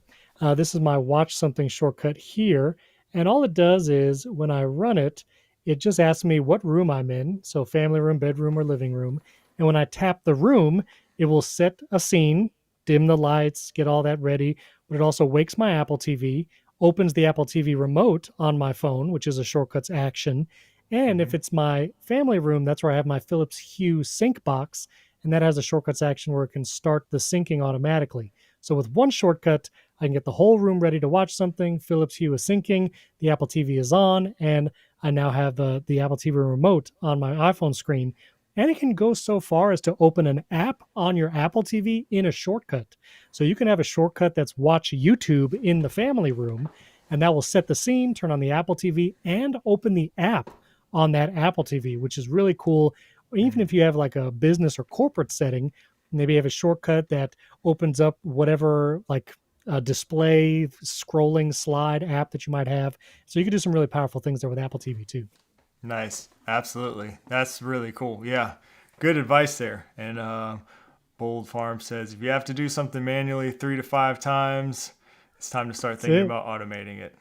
This is my Watch Something shortcut here. And all it does is when I run it, it just asks me what room I'm in. So family room, bedroom, or living room. And when I tap the room, it will set a scene, dim the lights, get all that ready. But it also wakes my Apple TV, opens the Apple TV remote on my phone, which is a shortcuts action. And if Hmm. it's my family room, that's where I have my Philips Hue sync box, and that has a shortcuts action where it can start the syncing automatically. So with one shortcut, I can get the whole room ready to watch something. Philips Hue is syncing, the Apple TV is on, and I now have the Apple TV remote on my iPhone screen. And it can go so far as to open an app on your Apple TV in a shortcut. So you can have a shortcut that's watch YouTube in the family room, and that will set the scene, turn on the Apple TV, and open the app on that Apple TV, which is really cool. Even if you have like a business or corporate setting, maybe you have a shortcut that opens up whatever like a display scrolling slide app that you might have. So you can do some really powerful things there with Apple TV too. Nice. Absolutely. That's really cool. Yeah. Good advice there. And Bold Farm says if you have to do something manually 3 to 5 times, it's time to start That's thinking it. about automating it.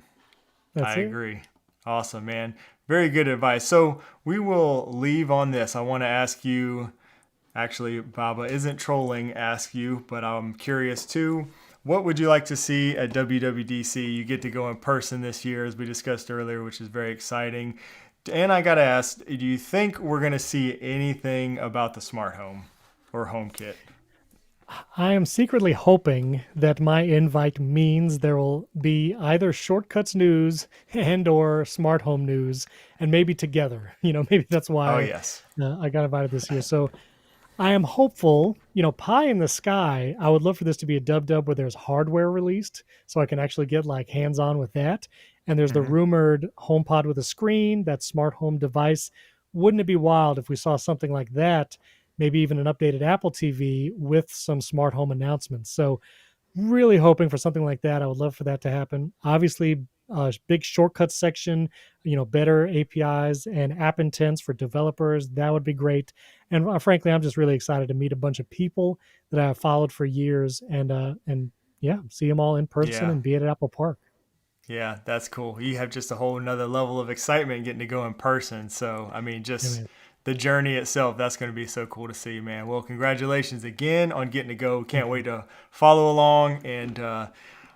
That's I it. agree. Awesome, man. Very good advice. So we will leave on this. I want to ask you, actually, Baba isn't trolling, ask you, but I'm curious too. What would you like to see at WWDC? You get to go in person this year, as we discussed earlier, which is very exciting. And I got to ask, do you think we're going to see anything about the smart home or HomeKit? I am secretly hoping that my invite means there will be either shortcuts news and or smart home news and maybe together. Maybe that's Oh, why yes. I got invited this year. So I am hopeful, pie in the sky. I would love for this to be a dub where there's hardware released so I can actually get like hands on with that. And there's the Hmm. rumored HomePod with a screen, that smart home device. Wouldn't it be wild if we saw something like that? Maybe even an updated Apple TV with some smart home announcements. So really hoping for something like that. I would love for that to happen. Obviously, big shortcuts section, better APIs and app intents for developers. That would be great. And frankly, I'm just really excited to meet a bunch of people that I've followed for years and yeah, see them all in person Yeah. and be at Apple Park. Yeah, that's cool. You have just a whole another level of excitement getting to go in person. So, I mean, Yeah, just man. the journey itself, that's going to be so cool to see, man. Well, congratulations again on getting to go. Can't Thank wait you. to follow along. And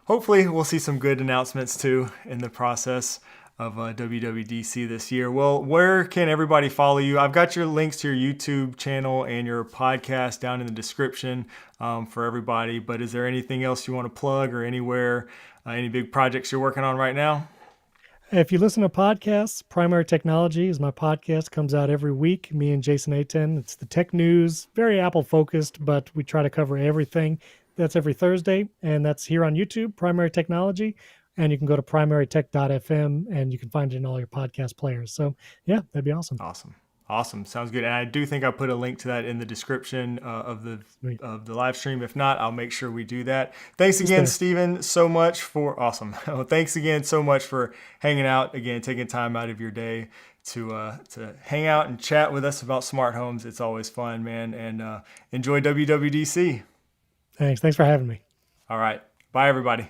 hopefully, we'll see some good announcements too in the process of WWDC this year. Well, where can everybody follow you? I've got your links to your YouTube channel and your podcast down in the description for everybody. But is there anything else you want to plug or anywhere, any big projects you're working on right now? If you listen to podcasts, Primary Technology is my podcast. Comes out every week. Me and Jason Aten. It's the tech news, very Apple focused, but we try to cover everything. That's every Thursday, and that's here on YouTube, Primary Technology. And you can go to primarytech.fm and you can find it in all your podcast players. So, yeah, that'd be awesome. Awesome. Awesome. Sounds good. And I do think I put a link to that in the description Sweet. of the live stream. If not, I'll make sure we do that. Thanks It's again, there. Stephen, so much for awesome. Well, thanks again so much for hanging out again, taking time out of your day to hang out and chat with us about smart homes. It's always fun, man. And enjoy WWDC. Thanks. Thanks for having me. All right. Bye, everybody.